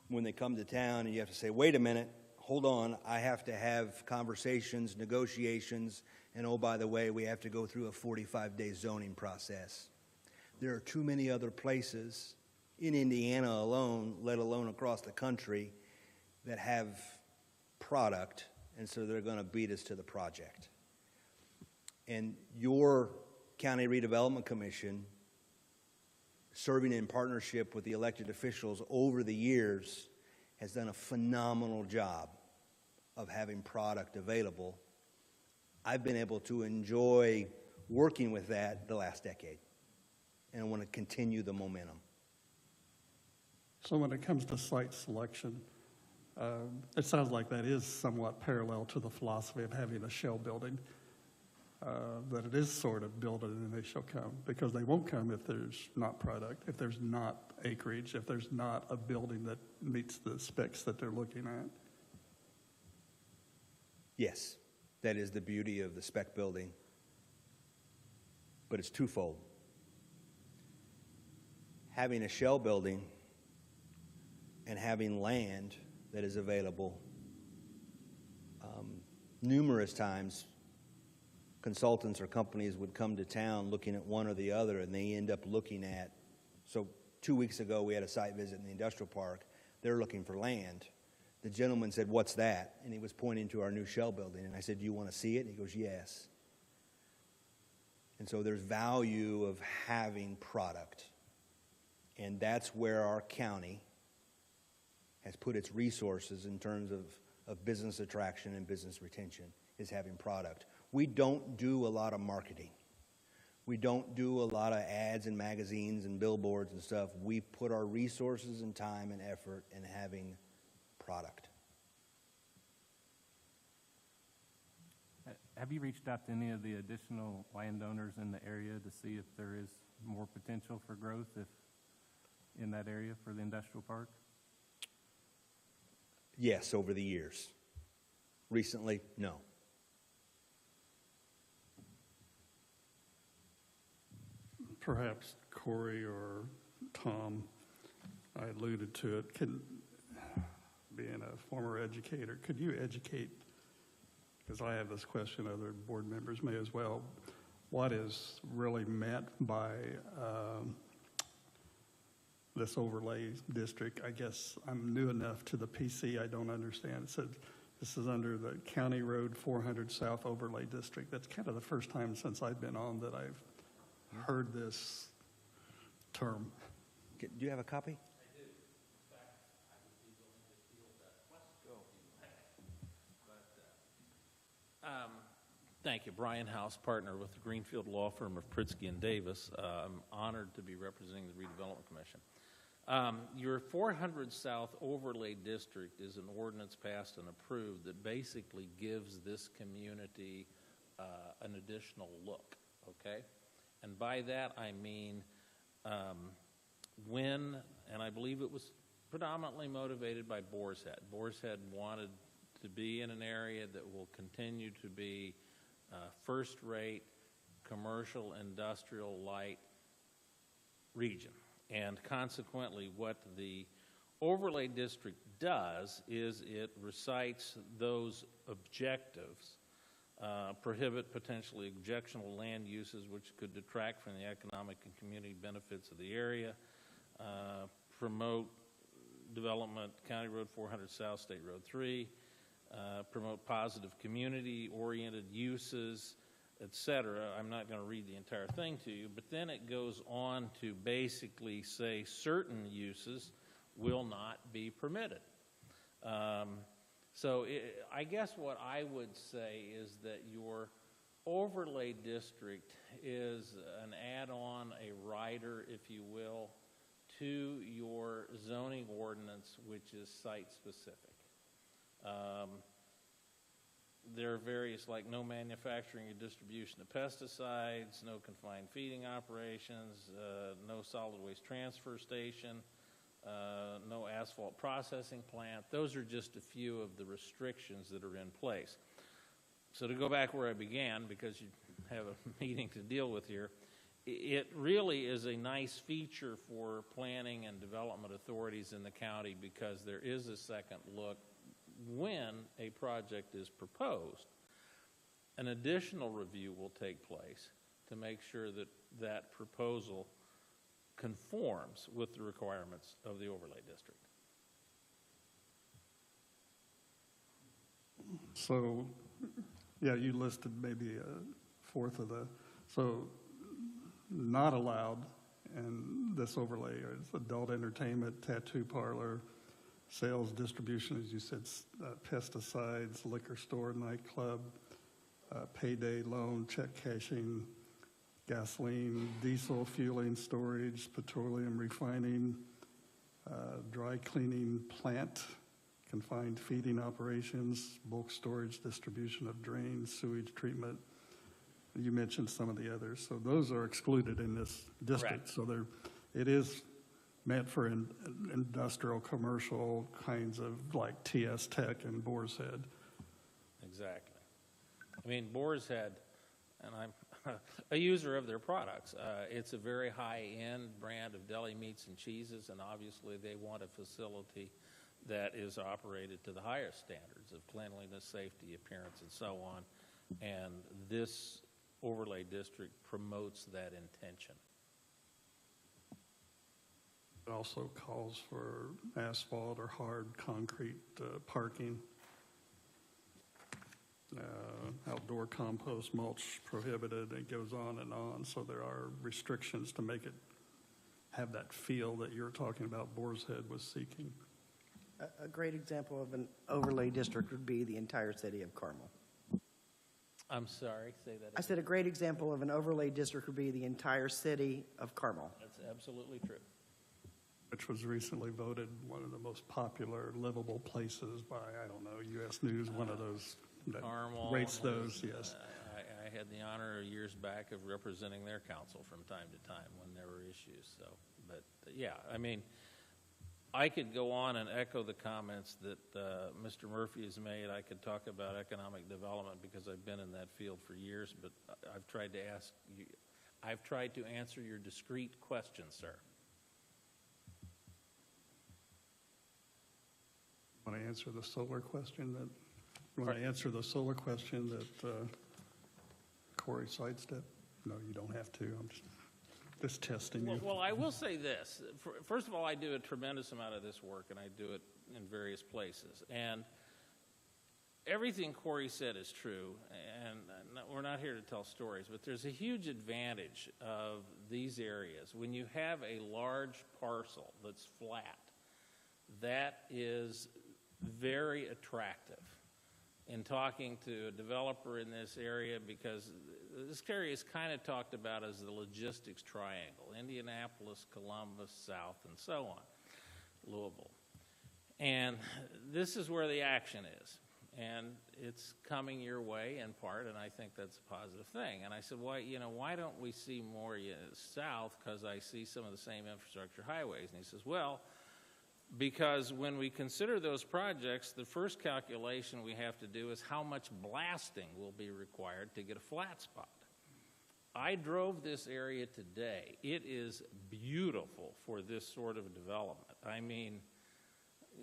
when they come to town, and you have to say, wait a minute, hold on, I have to have conversations, negotiations, and oh, by the way, we have to go through a 45-day zoning process. There are too many other places in Indiana alone, let alone across the country, that have product, and so they're going to beat us to the project. And your County Redevelopment Commission, serving in partnership with the elected officials over the years, has done a phenomenal job of having product available. I've been able to enjoy working with that the last decade, and I want to continue the momentum. So when it comes to site selection, it sounds like that is somewhat parallel to the philosophy of having a shell building, that it is sort of build it and they shall come, because they won't come if there's not product, if there's not acreage, if there's not a building that meets the specs that they're looking at. Yes, that is the beauty of the spec building, but it's twofold. Having a shell building and having land that is available, numerous times consultants or companies would come to town looking at one or the other, and they end up looking at, so 2 weeks ago we had a site visit in the industrial park. They're looking for land. The gentleman said, what's that? And he was pointing to our new shell building, and I said, do you want to see it? And he goes, yes. And so there's value of having product, and that's where our county has put its resources in terms of business attraction and business retention, is having product. We don't do a lot of marketing. We don't do a lot of ads in magazines and billboards and stuff. We put our resources and time and effort in having product. Have you reached out to any of the additional landowners in the area to see if there is more potential for growth in that area for the industrial park? Yes, over the years. Recently, no. Perhaps Corey or Tom, I alluded to it, being a former educator, could you educate, because I have this question, other board members may as well, what is really meant by this overlay district? I guess I'm new enough to the PC, I don't understand. It said this is under the County Road 400 South Overlay District. That's kind of the first time since I've been on that I've heard this term. Do you have a copy? Thank you. Brian House, partner with the Greenfield Law Firm of Pritzky and Davis. I'm honored to be representing the Redevelopment Commission. Your 400 South Overlay District is an ordinance passed and approved that basically gives this community an additional look, okay? And by that I mean and I believe it was predominantly motivated by Boar's Head. Boar's Head wanted to be in an area that will continue to be first-rate, commercial, industrial, light region. And consequently, what the overlay district does is it recites those objectives, prohibit potentially objectionable land uses which could detract from the economic and community benefits of the area, promote development, County Road 400 South, State Road 3, promote positive community-oriented uses, etc. I'm not going to read the entire thing to you, but then it goes on to basically say certain uses will not be permitted. I guess what I would say is that your overlay district is an add-on, a rider, if you will, to your zoning ordinance, which is site-specific. There are various, like no manufacturing or distribution of pesticides, no confined feeding operations, no solid waste transfer station, no asphalt processing plant. Those are just a few of the restrictions that are in place. So to go back where I began, because you have a meeting to deal with here, it really is a nice feature for planning and development authorities in the county because there is a second look when a project is proposed. An additional review will take place to make sure that that proposal conforms with the requirements of the overlay district. So, yeah, you listed maybe a fourth of the, so not allowed in this overlay is adult entertainment, tattoo parlor, sales, distribution, as you said, pesticides, liquor store, nightclub, payday loan, check cashing, gasoline, diesel fueling, storage, petroleum refining, dry cleaning plant, confined feeding operations, bulk storage, distribution of drains, sewage treatment. You mentioned some of the others. So those are excluded in this district. Correct. So it is meant for industrial, commercial kinds of like TS Tech and Boar's Head. Exactly. I mean, Boar's Head, and I'm a user of their products. It's a very high-end brand of deli meats and cheeses, and obviously they want a facility that is operated to the highest standards of cleanliness, safety, appearance, and so on. And this overlay district promotes that intention. It also calls for asphalt or hard concrete parking. Outdoor compost mulch prohibited. It goes on and on. So there are restrictions to make it have that feel that you're talking about Boar's Head was seeking. A great example of an overlay district would be the entire city of Carmel. I'm sorry, say that I again. said a great example of an overlay district would be the entire city of Carmel. That's absolutely true. Which was recently voted one of the most popular livable places by, I don't know, U.S. News, one of those that Carmel. rates has, those, yes. I had the honor years back of representing their council from time to time when there were issues, so, but, yeah, I mean, I could go on and echo the comments that Mr. Murphy has made. I could talk about economic development because I've been in that field for years, but I've tried to answer your discrete question, sir. Want to answer the solar question that, you want to answer the solar question that Corey sidestepped? No, you don't have to. I'm just testing you. Well, I will say this. First of all, I do a tremendous amount of this work, and I do it in various places. And everything Corey said is true, and we're not here to tell stories, but there's a huge advantage of these areas. When you have a large parcel that's flat, that is very attractive in talking to a developer in this area, because this area is kind of talked about as the logistics triangle: Indianapolis, Columbus, South, and so on, Louisville. And this is where the action is. And it's coming your way in part, and I think that's a positive thing. And I said, well, why don't we see more south? Because I see some of the same infrastructure highways. And he says, well, because when we consider those projects, the first calculation we have to do is how much blasting will be required to get a flat spot. I drove this area today. It is beautiful for this sort of development. I mean,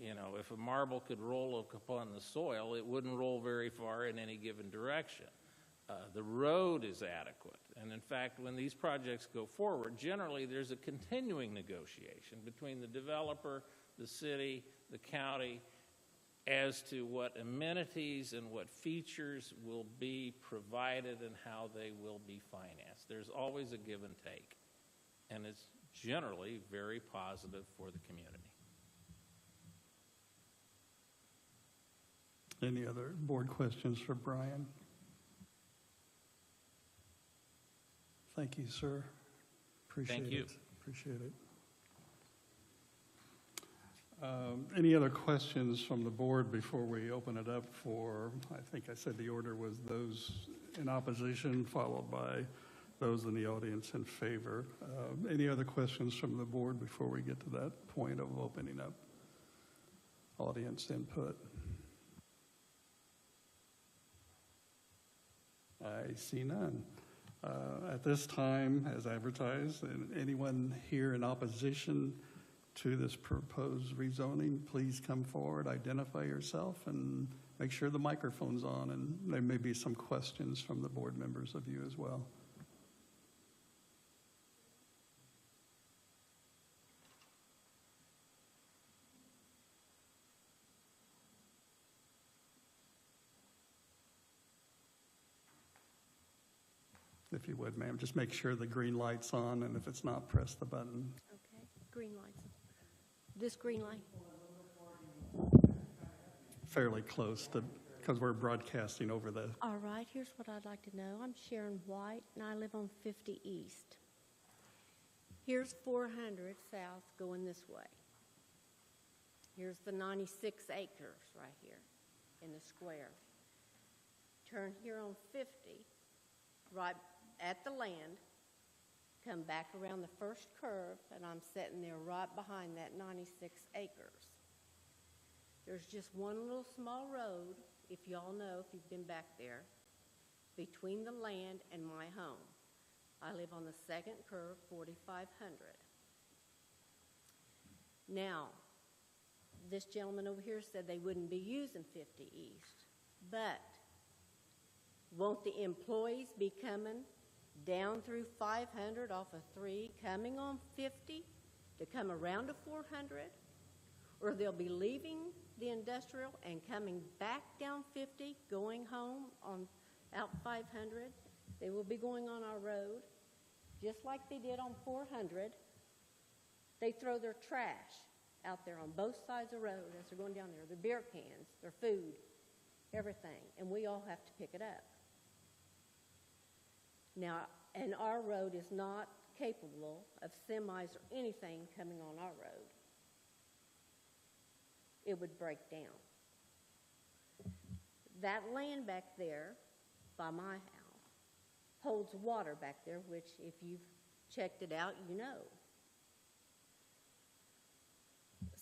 if a marble could roll upon the soil, it wouldn't roll very far in any given direction. The road is adequate. And in fact, when these projects go forward, generally there's a continuing negotiation between the developer, the city, the county, as to what amenities and what features will be provided and how they will be financed. There's always a give and take, and it's generally very positive for the community. Any other board questions for Brian? Thank you, sir. Appreciate it. Thank you. Appreciate it. Any other questions from the board before we open it up for, I think I said the order was those in opposition, followed by those in the audience in favor. Any other questions from the board before we get to that point of opening up audience input? I see none. At this time, as advertised, anyone here in opposition to this proposed rezoning, please come forward, identify yourself, and make sure the microphone's on, and there may be some questions from the board members of you as well. If you would, ma'am, just make sure the green light's on, and if it's not, press the button. Okay, green lights. This green light? Fairly close to, because we're broadcasting over the, All right, here's what I'd like to know. I'm Sharon White, and I live on 50 East. Here's 400 South going this way. Here's the 96 acres right here in the square. Turn here on 50, right at the land, come back around the first curve, and I'm sitting there right behind that 96 acres. There's just one little small road, if y'all know, if you've been back there, between the land and my home. I live on the second curve, 4500. Now, this gentleman over here said they wouldn't be using 50 East, but won't the employees be coming down through 500 off of 3, coming on 50 to come around to 400? Or they'll be leaving the industrial and coming back down 50, going home on out 500? They will be going on our road, just like they did on 400. They throw their trash out there on both sides of the road as they're going down there, their beer cans, their food, everything, and we all have to pick it up. Now, and our road is not capable of semis or anything coming on our road. It would break down. That land back there by my house holds water back there, which if you've checked it out, you know.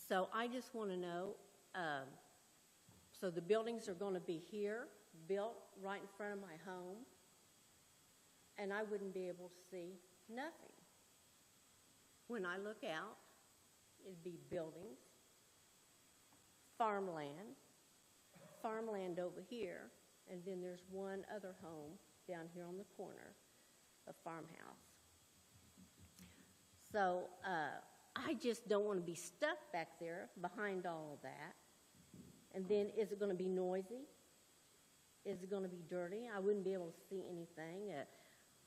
So I just want to know, so the buildings are going to be here, built right in front of my home, and I wouldn't be able to see nothing. When I look out, it'd be buildings, farmland over here, and then there's one other home down here on the corner, a farmhouse. So I just don't want to be stuck back there behind all of that. And then is it going to be noisy? Is it going to be dirty? I wouldn't be able to see anything.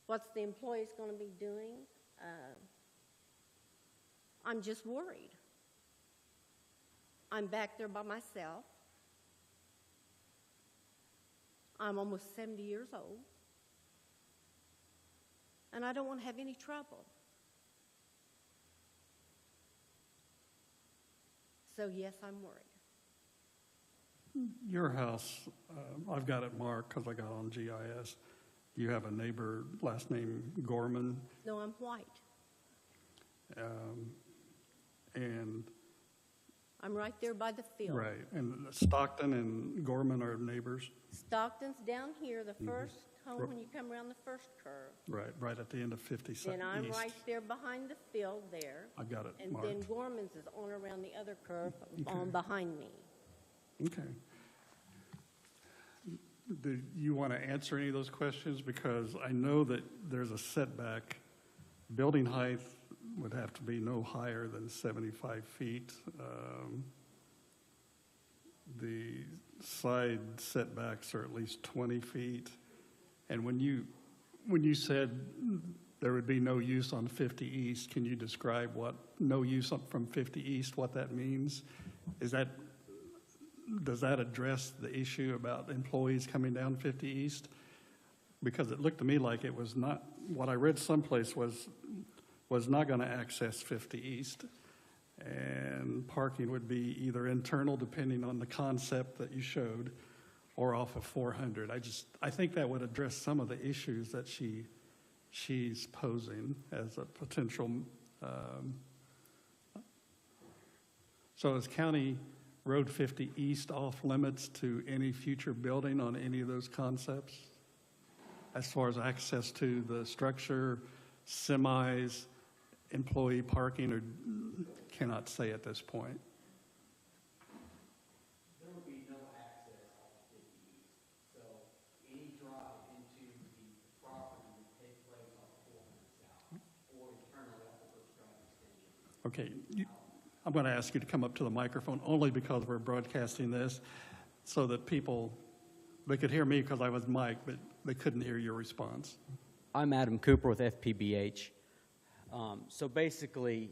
What's the employees going to be doing? I'm just worried. I'm back there by myself. I'm almost 70 years old. And I don't want to have any trouble. So yes, I'm worried. Your house, I've got it marked because I got on GIS. You have a neighbor, last name Gorman, No, I'm white. and, I'm right there by the field. right, and Stockton and Gorman are neighbors, Stockton's down here, the first home when you come around the first curve. right at the end of 52nd East. Then I'm right there behind the field there. I've got it And then marked. Gorman's is on around the other curve Okay. on behind me. Okay. Do you want to answer any of those questions? Because I know that there's a setback. Building height would have to be no higher than 75 feet. The side setbacks are at least 20 feet. And when you said there would be no use on 50 East, can you describe what no use from 50 East, what that means? Does that address the issue about employees coming down 50 East? Because it looked to me like it was not, what I read someplace was not going to access 50 East. And parking would be either internal, depending on the concept that you showed, or off of 400. I think that would address some of the issues that she's posing as a potential. So is County Road 50 East off limits to any future building on any of those concepts? As far as access to the structure, semis, employee parking, or cannot say at this point? There will be no access off 50 East. So any drive into the property would take place off 400 South or internally off the Brooks Drive extension. Okay, I'm going to ask you to come up to the microphone only because we're broadcasting this so that they could hear me because I was mic'd, but they couldn't hear your response. I'm Adam Cooper with FPBH. So basically,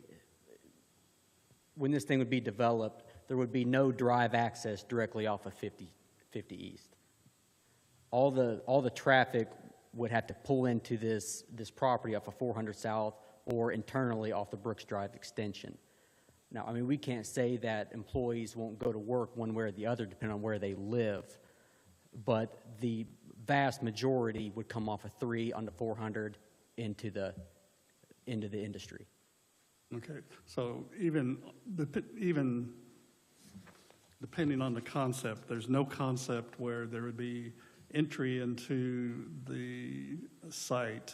when this thing would be developed, there would be no drive access directly off of 50 East. All the traffic would have to pull into this property off of 400 South or internally off the Brooks Drive extension. Now, I mean, we can't say that employees won't go to work one way or the other depending on where they live, but the vast majority would come off of 3 onto 400 into the industry. Okay, so even depending on the concept, there's no concept where there would be entry into the site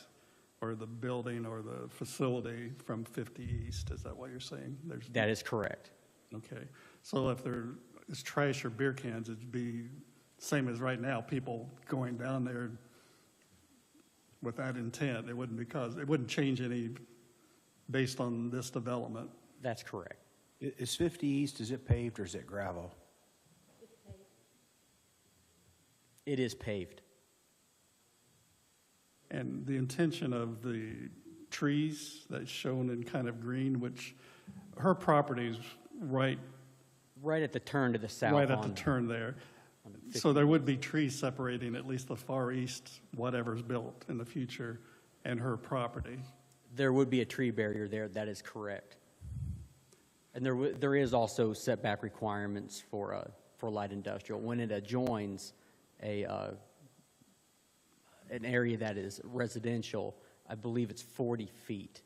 or the building or the facility from 50 East. Is that what you're saying? That is correct. Okay, so if there is trash or beer cans, it'd be same as right now, people going down there with that intent. It wouldn't change any based on this development. That's correct. Is 50 East, is it paved or is it gravel? It is paved. And the intention of the trees that's shown in kind of green, which her property's right Right at the turn to the south. at the turn there. So there would be trees separating at least the far east, whatever's built in the future, and her property. There would be a tree barrier there, that is correct. And there is also setback requirements for light industrial. When it adjoins an area that is residential, I believe it's 40 feet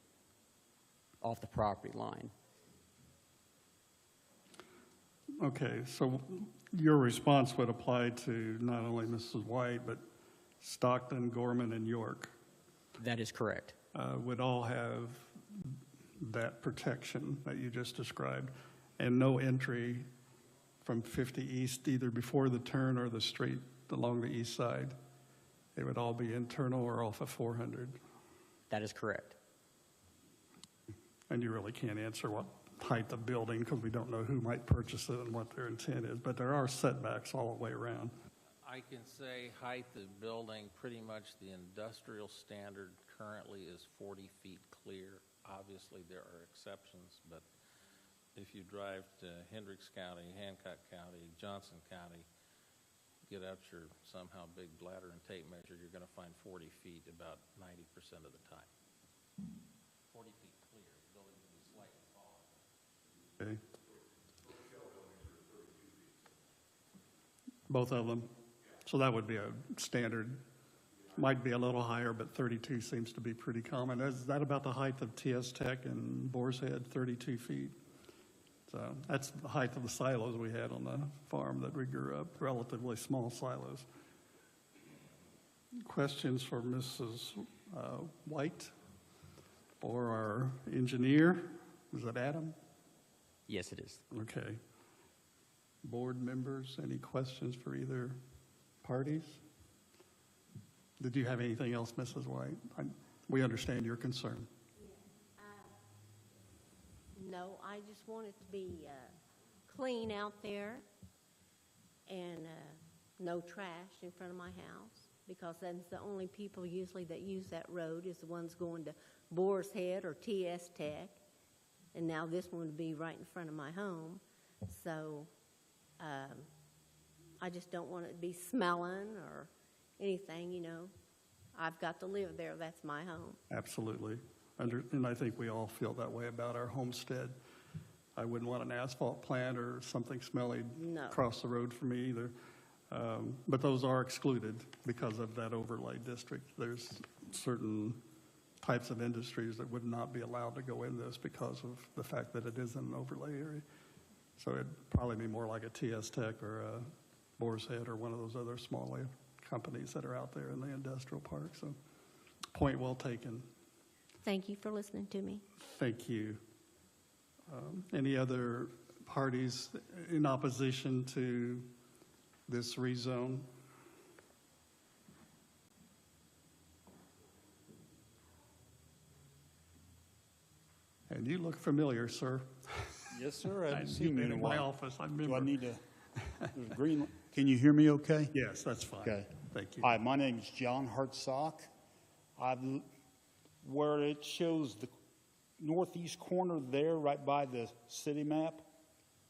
off the property line. Okay, so your response would apply to not only Mrs. White, but Stockton, Gorman, and York That is correct. would all have that protection that you just described, and no entry from 50 East, either before the turn or the street along the east side. It would all be internal or off of 400. That is correct. And you really can't answer what height of building, because we don't know who might purchase it and what their intent is, but there are setbacks all the way around. I can say height of building, pretty much the industrial standard currently is 40 feet clear. Obviously, there are exceptions, but if you drive to Hendricks County, Hancock County, Johnson County, get out your somehow big bladder and tape measure, you're going to find 40 feet about 90% of the time. 40 feet clear, the building can be slightly taller. Okay. Both of them. So that would be a standard. Might be a little higher, but 32 seems to be pretty common. Is that about the height of TS Tech and Boar's Head, 32 feet? So that's the height of the silos we had on the farm that we grew up, relatively small silos. Questions for Mrs. White or our engineer? Is that Adam? Yes, it is. Okay. Board members, any questions for either parties? Did you have anything else, Mrs. White? We understand your concern. No, I just want it to be clean out there and no trash in front of my house, because that's the only people usually that use that road is the ones going to Boar's Head or TS Tech, and now this one would be right in front of my home. So I just don't want it to be smelling or anything, you know. I've got to live there. That's my home. Absolutely. And I think we all feel that way about our homestead. I wouldn't want an asphalt plant or something smelly No. across the road from me either. But those are excluded because of that overlay district. There's certain types of industries that would not be allowed to go in this because of the fact that it is in an overlay area. So it'd probably be more like a TS Tech or a Boar's Head or one of those other smaller companies that are out there in the industrial park. So point well taken. Thank you for listening to me. Thank you. Any other parties in opposition to this rezone? And you look familiar, sir. Yes, sir. I haven't You've seen you been in a in my while. office, I Do I remember. need to, there's green, can you hear me okay? Yes, that's fine. Okay. Thank you. Hi, my name is John Hartsock. Where it shows the northeast corner there, right by the city map,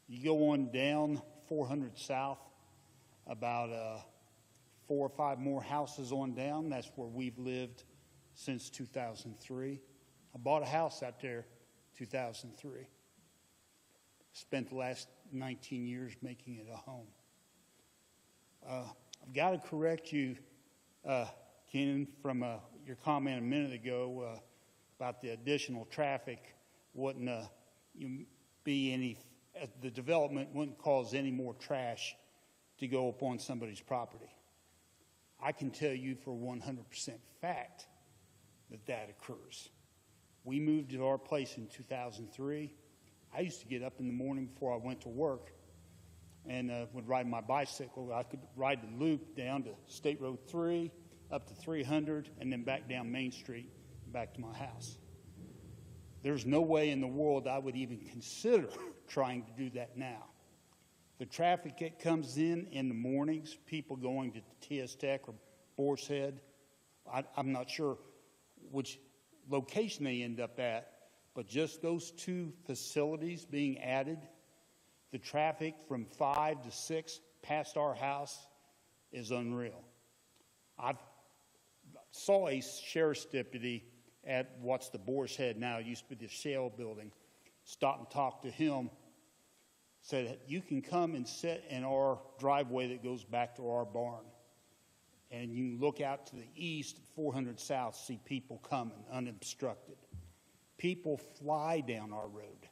you go on down 400 South, about 4 or 5 more houses on down. That's where we've lived since 2003. I bought a house out there 2003. Spent the last 19 years making it a home. I've got to correct you, Kenan, from your comment a minute ago about the additional traffic wouldn't be any, the development wouldn't cause any more trash to go upon somebody's property. I can tell you for 100% fact that that occurs. We moved to our place in 2003. I used to get up in the morning before I went to work and would ride my bicycle. I could ride the loop down to State Road 3, up to 300, and then back down Main Street, back to my house. There's no way in the world I would even consider trying to do that now. The traffic that comes in the mornings, people going to TS Tech or Boar's Head, I'm not sure which location they end up at, but just those 2 facilities being added, the traffic from 5 to 6 past our house is unreal. I saw a sheriff's deputy at what's the Boar's Head now, it used to be the Shell building, stop and talk to him, said, you can come and sit in our driveway that goes back to our barn. And you look out to the east, 400 South, see people coming unobstructed. People fly down our road,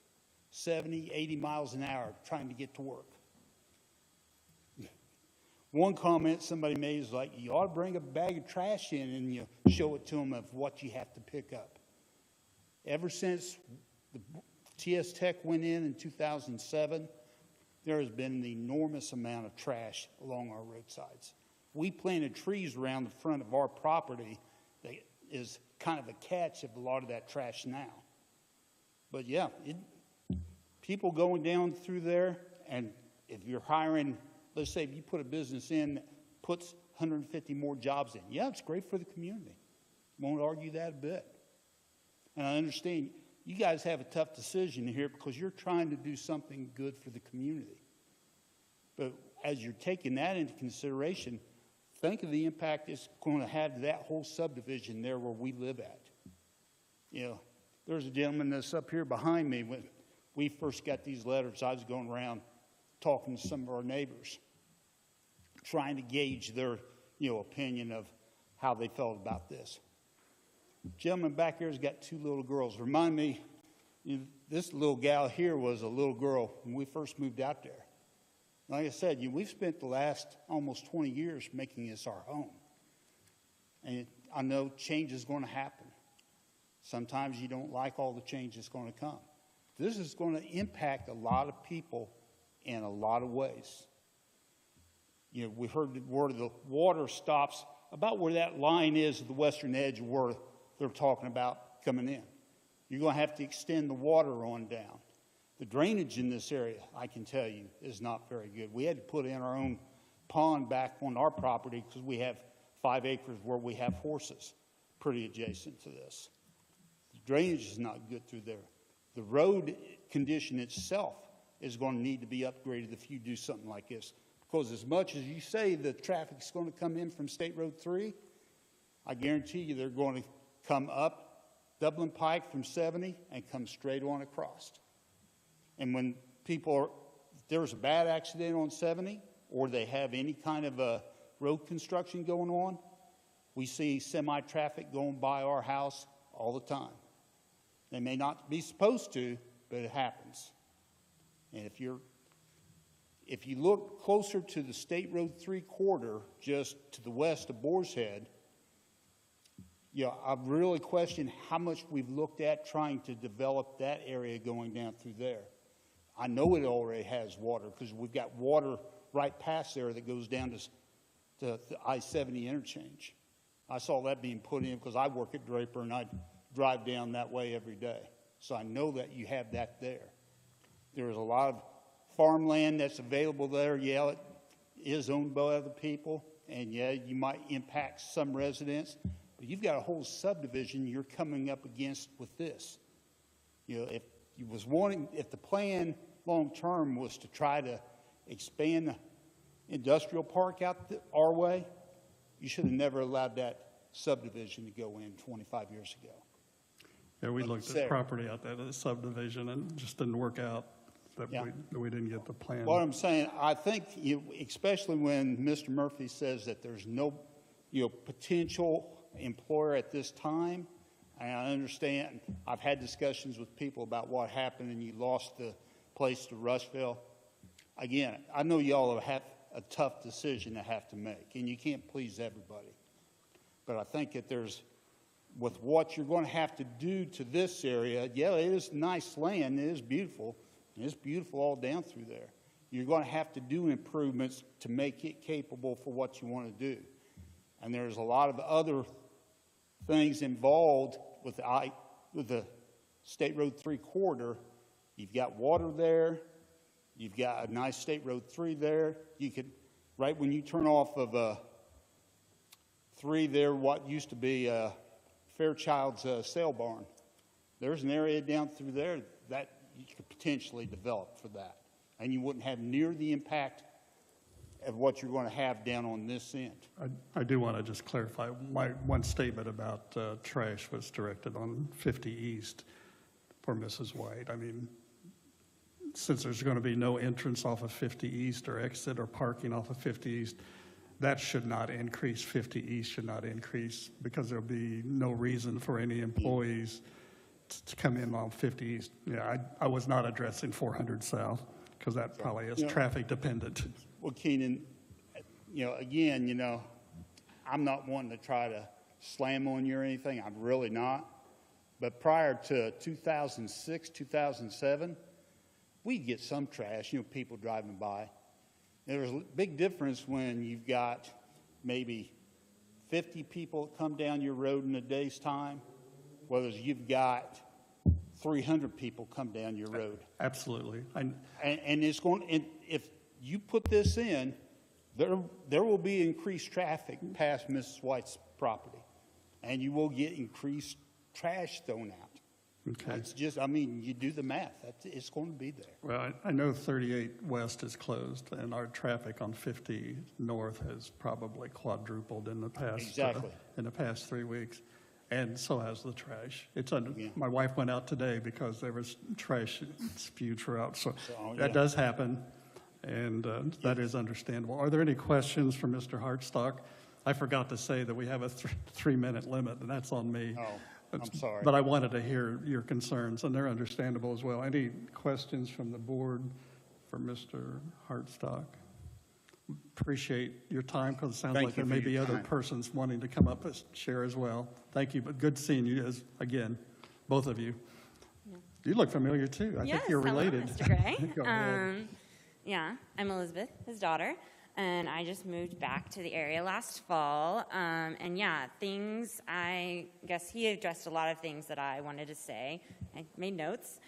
70, 80 miles an hour, trying to get to work. One comment somebody made is like, you ought to bring a bag of trash in and you show it to them of what you have to pick up. Ever since the TS Tech went in 2007, there has been an enormous amount of trash along our roadsides. We planted trees around the front of our property that is kind of a catch of a lot of that trash now. But yeah, people going down through there, and if you're hiring, let's say if you put a business in that puts 150 more jobs in, yeah, it's great for the community. Won't argue that a bit. And I understand you guys have a tough decision here because you're trying to do something good for the community. But as you're taking that into consideration, think of the impact it's going to have to that whole subdivision there where we live at. You know, there's a gentleman that's up here behind me. When we first got these letters, I was going around talking to some of our neighbors, trying to gauge their, opinion of how they felt about this. The gentleman back here has got two little girls. Remind me, this little gal here was a little girl when we first moved out there. Like I said, we've spent the last almost 20 years making this our home. And I know change is going to happen. Sometimes you don't like all the change that's going to come. This is going to impact a lot of people in a lot of ways. We heard where the water stops about where that line is at the western edge where they're talking about coming in. You're going to have to extend the water on down. The drainage in this area, I can tell you, is not very good. We had to put in our own pond back on our property because we have 5 acres where we have horses pretty adjacent to this. The drainage is not good through there. The road condition itself is going to need to be upgraded if you do something like this. Because as much as you say the traffic's going to come in from State Road 3, I guarantee you they're going to come up Dublin Pike from 70 and come straight on across. And when if there's a bad accident on 70 or they have any kind of a road construction going on, we see semi-traffic going by our house all the time. They may not be supposed to, but it happens. And if you look closer to the State Road 3 corridor, just to the west of Boar's Head, I've really questioned how much we've looked at trying to develop that area going down through there. I know it already has water because we've got water right past there that goes down to the I-70 interchange. I saw that being put in because I work at Draper and I drive down that way every day. So I know that you have that there. There's a lot of farmland that's available there. Yeah, it is owned by other people. And yeah, you might impact some residents. But you've got a whole subdivision you're coming up against with this. If the plan long-term was to try to expand the industrial park out our way, you should have never allowed that subdivision to go in 25 years ago. Yeah, we looked at property out there, the subdivision, and it just didn't work out. That we didn't get the plan. What I'm saying, I think, especially when Mr. Murphy says that there's no, potential employer at this time, and I understand, I've had discussions with people about what happened and you lost the place to Rushville. Again, I know y'all have a tough decision to have to make, and you can't please everybody. But I think that with what you're going to have to do to this area, yeah, it is nice land, it is beautiful, and it's beautiful all down through there. You're going to have to do improvements to make it capable for what you want to do. And there's a lot of other things involved with the State Road 3 corridor. You've got water there. You've got a nice State Road 3 there. You could, right when you turn off of 3 there, what used to be Fairchild's sale barn, there's an area down through there that you could potentially develop for that. And you wouldn't have near the impact of what you're going to have down on this end. I do want to just clarify, my one statement about trash was directed on 50 East for Mrs. White. I mean, since there's going to be no entrance off of 50 East or exit or parking off of 50 East, that should not increase. 50 East should not increase because there'll be no reason for any employees to come in on 50 East. Yeah, I was not addressing 400 South because that probably is traffic dependent. Well, Keenan, again, I'm not wanting to try to slam on you or anything. I'm really not. But prior to 2006, 2007, we'd get some trash, people driving by. There's a big difference when you've got maybe 50 people come down your road in a day's time, whether you've got 300 people come down your road. Absolutely. And it's going, and if you put this in, there will be increased traffic past Mrs. White's property, and you will get increased trash thrown out. Okay. It's just, you do the math. It's going to be there. Well, I know 38 West is closed, and our traffic on 50 North has probably quadrupled in the past Exactly. in the past 3 weeks, and so has the trash. It's under. My wife went out today because there was trash spewed throughout. So that does happen, and that is understandable. Are there any questions for Mr. Hartstock? I forgot to say that we have a 3-minute limit, and that's on me. Oh, I'm sorry. But I wanted to hear your concerns, and they're understandable as well. Any questions from the board for Mr. Hartstock? Appreciate your time, because it sounds Thank like there you for may be your other time. persons wanting to come up and share as well. Thank you, but good seeing you again, both of you. You look familiar, too. I think you're related. Hello, Mr. Gray. Go ahead. Yeah, I'm Elizabeth, his daughter, and I just moved back to the area last fall. And yeah, I guess he addressed a lot of things that I wanted to say. I made notes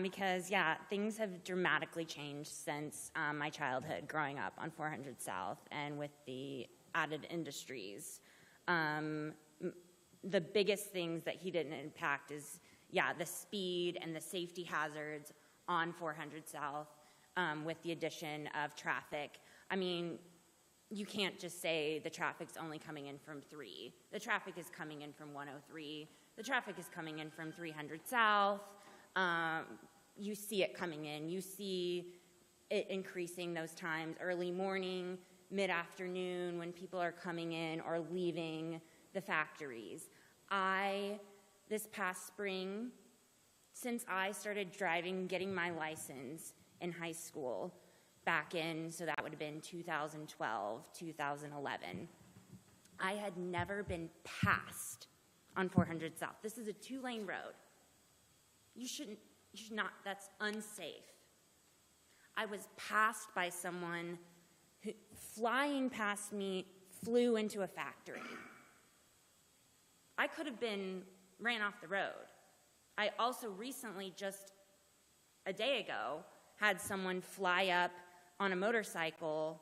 because, yeah, things have dramatically changed since my childhood growing up on 400 South and with the added industries. The biggest things that he didn't impact is, yeah, the speed and the safety hazards on 400 South with the addition of traffic. You can't just say the traffic's only coming in from 3. The traffic is coming in from 103. The traffic is coming in from 300 South. You see it coming in. You see it increasing those times, early morning, mid-afternoon, when people are coming in or leaving the factories. This past spring, since I started driving, getting my license in high school, back in, so that would have been 2012, 2011. I had never been passed on 400 South. This is a 2-lane road. You should not, that's unsafe. I was passed by someone who, flying past me, flew into a factory. I could have been ran off the road. I also recently, just a day ago, had someone fly up on a motorcycle,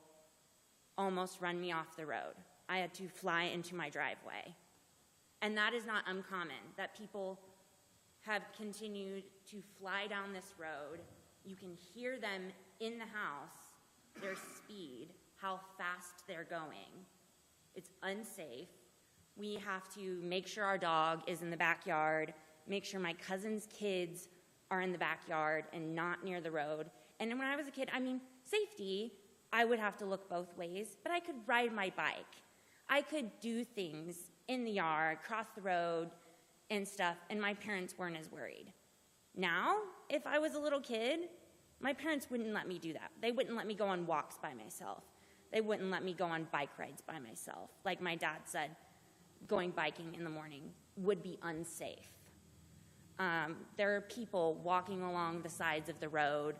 almost run me off the road. I had to fly into my driveway. And that is not uncommon, that people have continued to fly down this road. You can hear them in the house, their speed, how fast they're going. It's unsafe. We have to make sure our dog is in the backyard, make sure my cousin's kids are in the backyard and not near the road. And when I was a kid, safety, I would have to look both ways, but I could ride my bike. I could do things in the yard, cross the road and stuff, and my parents weren't as worried. Now, if I was a little kid, my parents wouldn't let me do that. They wouldn't let me go on walks by myself. They wouldn't let me go on bike rides by myself. Like my dad said, going biking in the morning would be unsafe. There are people walking along the sides of the road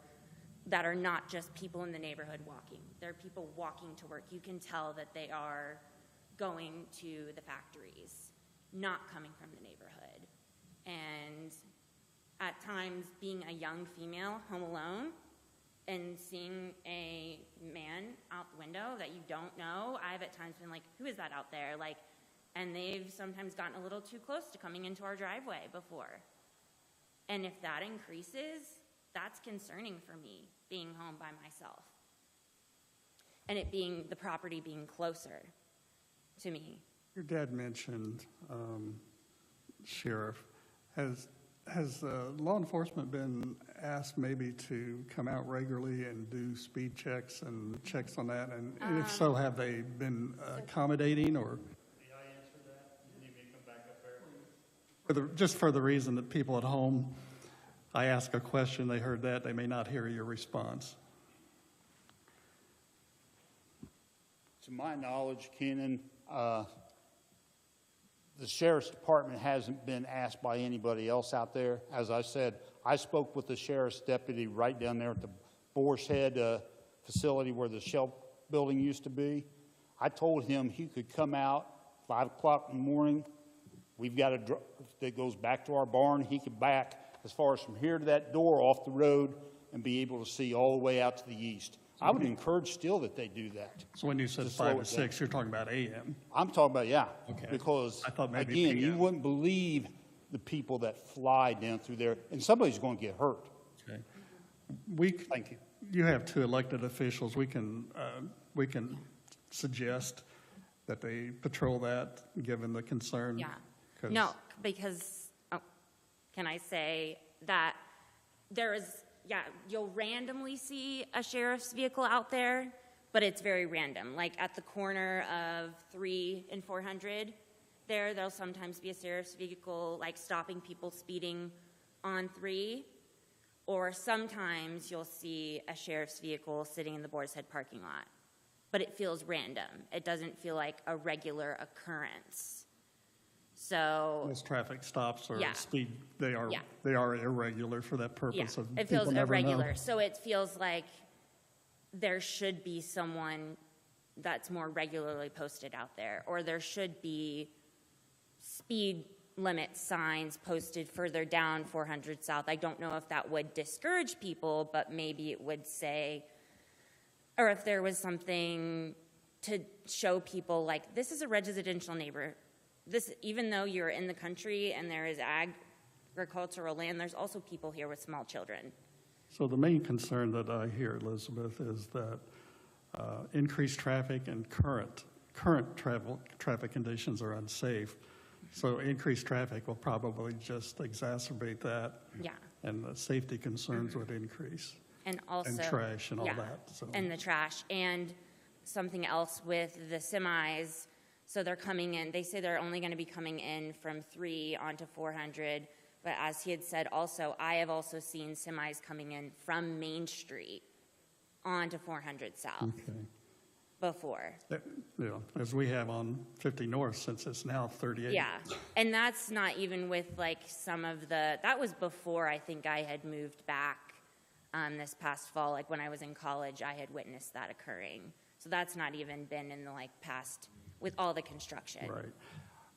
that are not just people in the neighborhood walking. There are people walking to work. You can tell that they are going to the factories, not coming from the neighborhood. And at times, being a young female home alone and seeing a man out the window that you don't know, I've at times been like, who is that out there? And they've sometimes gotten a little too close to coming into our driveway before. And if that increases, that's concerning for me, being home by myself. and the property being closer to me. Your dad mentioned, Sheriff, has law enforcement been asked maybe to come out regularly and do speed checks and checks on that? And if so, have they been accommodating or? May I answer that? You need me to come back up there? Just for the reason that people at home, I ask a question, they heard that, they may not hear your response. To my knowledge, Kenan, the sheriff's department hasn't been asked by anybody else out there. As I said, I spoke with the sheriff's deputy right down there at the Boar's Head facility where the Shell building used to be. I told him he could come out 5 o'clock in the morning. We've got a that goes back to our barn. He could back as far as from here to that door off the road and be able to see all the way out to the east. I would encourage still that they do that. So when you said To slow 5 it to 6, you're talking about AM? I'm talking about, yeah. Okay. Because, I thought maybe again, you PM. wouldn't believe the people that fly down through there, and somebody's going to get hurt. Okay. Thank you. You have 2 elected officials. We can suggest that they patrol that, given the concern. Yeah. 'Cause- No, because, can I say that there is, you'll randomly see a sheriff's vehicle out there, but it's very random. Like at the corner of 3 and 400, there'll sometimes be a sheriff's vehicle like stopping people speeding on 3, or sometimes you'll see a sheriff's vehicle sitting in the Boar's Head parking lot. But it feels random. It doesn't feel like a regular occurrence. So, Those traffic stops or Yeah. speed, they are Yeah. irregular for that yeah, purpose of it feels people never know. irregular. So it feels like there should be someone that's more regularly posted out there, or there should be speed limit signs posted further down 400 South. I don't know if that would discourage people, but maybe it would say, or if there was something to show people like, this is a residential neighbor. This, even though you're in the country and there is agricultural land, there's also people here with small children. So the main concern that I hear, Elizabeth, is that increased traffic and current traffic conditions are unsafe. So increased traffic will probably just exacerbate that. Yeah. And the safety concerns would increase. And also. And trash and all yeah, that, so. And the trash. And something else with the semis. So they're coming in, they say they're only going to be coming in from 3 onto 400. But as he had said also, I have also seen semis coming in from Main Street onto 400 South Okay. before. Yeah, as we have on 50 North since it's now 38. Yeah, and that's not even with like some of that was before I think I had moved back this past fall. Like when I was in college, I had witnessed that occurring. So that's not even been in the like past with all the construction. Right.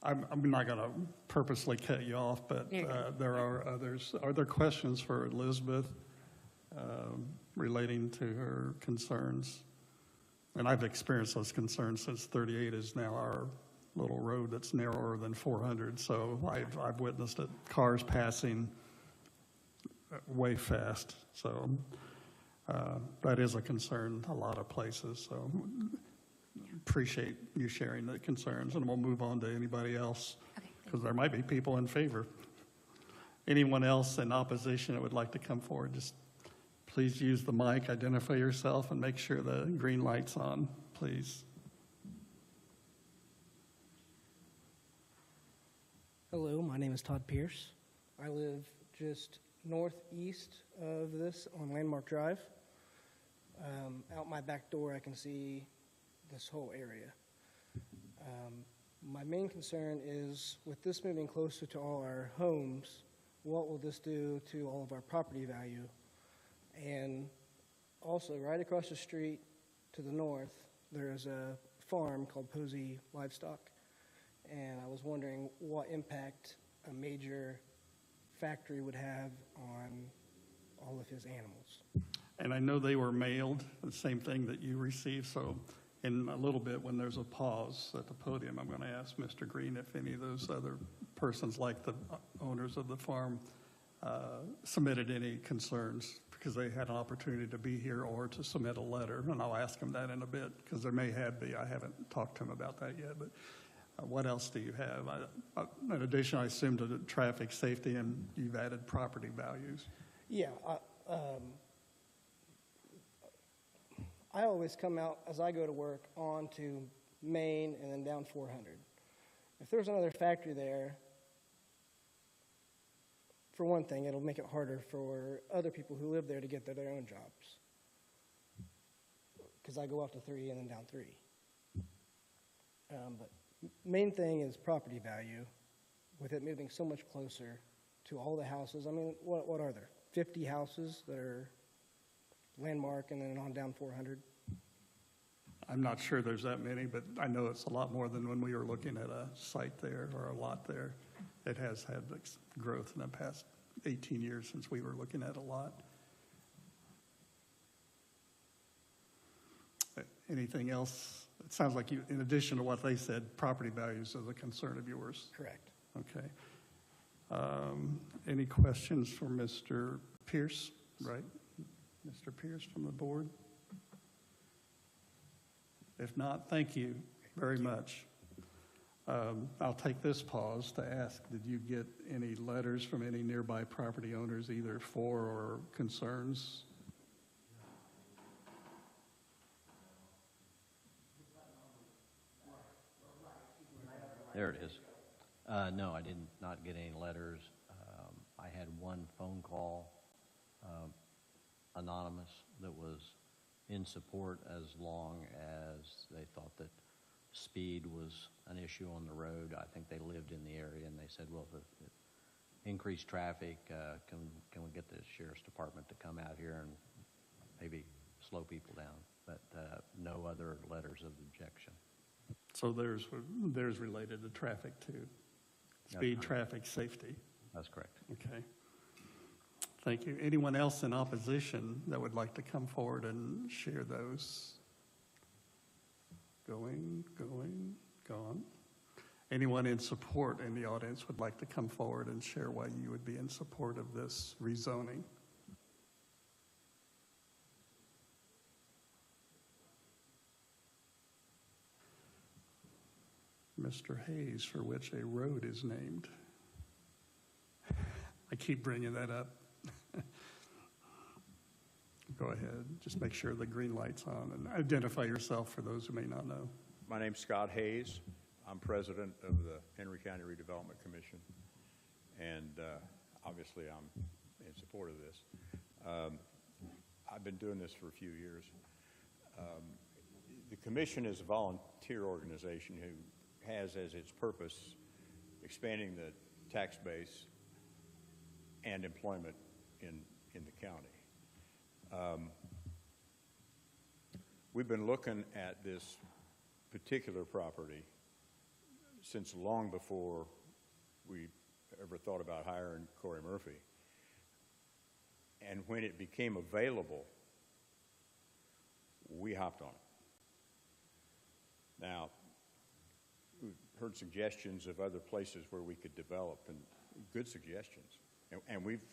I'm not going to purposely cut you off, but there are others. Are there questions for Elizabeth relating to her concerns? And I've experienced those concerns since 38 is now our little road that's narrower than 400. So I've witnessed it, cars passing way fast. So that is a concern a lot of places. So appreciate you sharing the concerns, and we'll move on to anybody else, because there might be people in favor. Anyone else in opposition that would like to come forward, just please use the mic, identify yourself, and make sure the green light's on, please. Hello, my name is Todd Pierce. I live just northeast of this on Landmark Drive. Out my back door, I can see this whole area. My main concern is with this moving closer to all our homes, what will this do to all of our property value? And also, right across the street to the north, there is a farm called Posey Livestock. And I was wondering what impact a major factory would have on all of his animals. And I know they were mailed, the same thing that you received, so in a little bit, when there's a pause at the podium, I'm going to ask Mr. Green if any of those other persons, like the owners of the farm, submitted any concerns because they had an opportunity to be here or to submit a letter, and I'll ask them that in a bit because there may have be. I haven't talked to them about that yet, but what else do you have? In addition, I assume to the traffic safety, and you've added property values. Yeah, I always come out as I go to work onto Main and then down 400. If there's another factory there, for one thing, it'll make it harder for other people who live there to get their own jobs. Because I go up to 3 and then down 3. But main thing is property value, with it moving so much closer to all the houses. I mean, what are there? 50 houses that are landmark and then on down 400? I'm not sure there's that many, but I know it's a lot more than when we were looking at a site there or a lot there. It has had growth in the past 18 years since we were looking at a lot. Anything else? It sounds like you, in addition to what they said, property values is a concern of yours. Correct. Okay. Any questions for Mr. Pierce? Right? Mr. Pierce from the board? If not, thank you very much. I'll take this pause to ask, did you get any letters from any nearby property owners, either for or concerns? There it is. No, I did not get any letters. I had one phone call, anonymous, that was in support as long as they thought that speed was an issue on the road. I think they lived in the area, and they said, well, if it increased traffic, can we get the sheriff's department to come out here and maybe slow people down? But no other letters of objection. So there's related to traffic too. Speed, traffic, safety. That's correct. Okay. Thank you. Anyone else in opposition that would like to come forward and share those? Going, gone. Anyone in support in the audience would like to come forward and share why you would be in support of this rezoning? Mr. Hayes, for which a road is named. I keep bringing that up. Go ahead. Just make sure the green light's on and identify yourself for those who may not know. My name's Scott Hayes. I'm president of the Henry County Redevelopment Commission, and obviously I'm in support of this. I've been doing this for a few years. The commission is a volunteer organization who has as its purpose expanding the tax base and employment in the county. We've been looking at this particular property since long before we ever thought about hiring Corey Murphy. And when it became available, we hopped on it. Now, we've heard suggestions of other places where we could develop, and good suggestions. And we've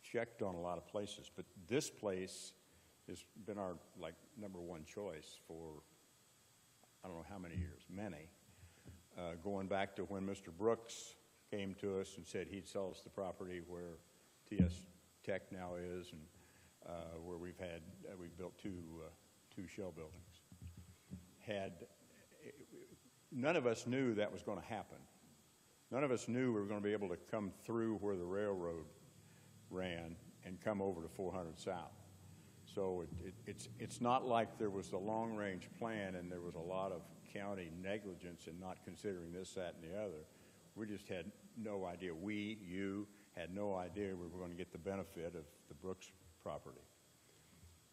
checked on a lot of places, but this place has been our number one choice for I don't know how many years, many. Going back to when Mr. Brooks came to us and said he'd sell us the property where TS Tech now is, and where we've built two shell buildings. None of us knew that was going to happen. None of us knew we were going to be able to come through where the railroad ran and come over to 400 South. So it's not like there was a long-range plan and there was a lot of county negligence in not considering this, that, and the other. We just had no idea. You had no idea we were going to get the benefit of the Brooks property.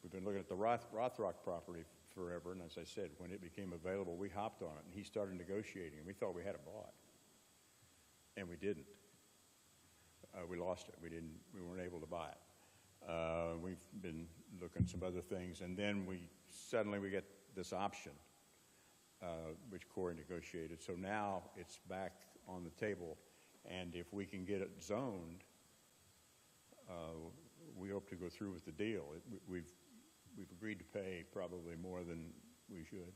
We've been looking at the Rothrock property forever, and as I said, when it became available, we hopped on it, and he started negotiating, and we thought we had it bought, and we didn't. We lost it. We weren't able to buy it. We've been looking at some other things, and then suddenly we get this option, which Corey negotiated. So now it's back on the table, and if we can get it zoned, to go through with the deal. We've agreed to pay probably more than we should,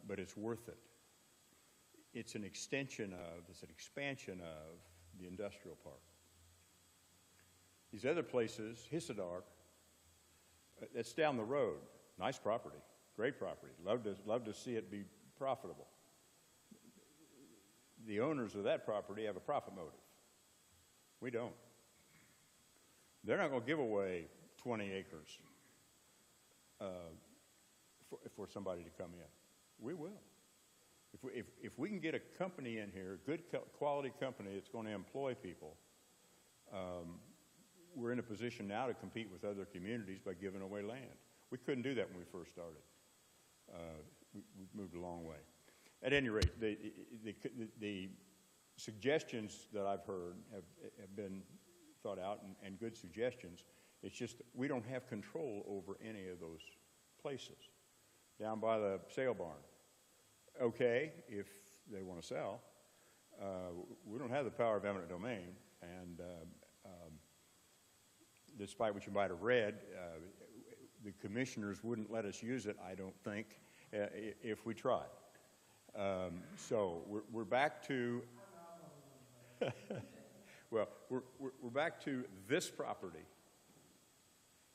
but it's worth it. It's an expansion of the industrial park. These other places, Hissadar, it's down the road. Nice property, great property. Love to see it be profitable. The owners of that property have a profit motive. We don't. They're not going to give away 20 acres for somebody to come in. We will. If we can get a company in here, good quality company that's going to employ people, we're in a position now to compete with other communities by giving away land. We couldn't do that when we first started. We've moved a long way. At any rate, the suggestions that I've heard have been thought out and good suggestions. It's just we don't have control over any of those places. Down by the sale barn, okay, if they want to sell. We don't have the power of eminent domain, and despite what you might have read, the commissioners wouldn't let us use it, I don't think, if we tried. So we're back to, well, we're back to this property,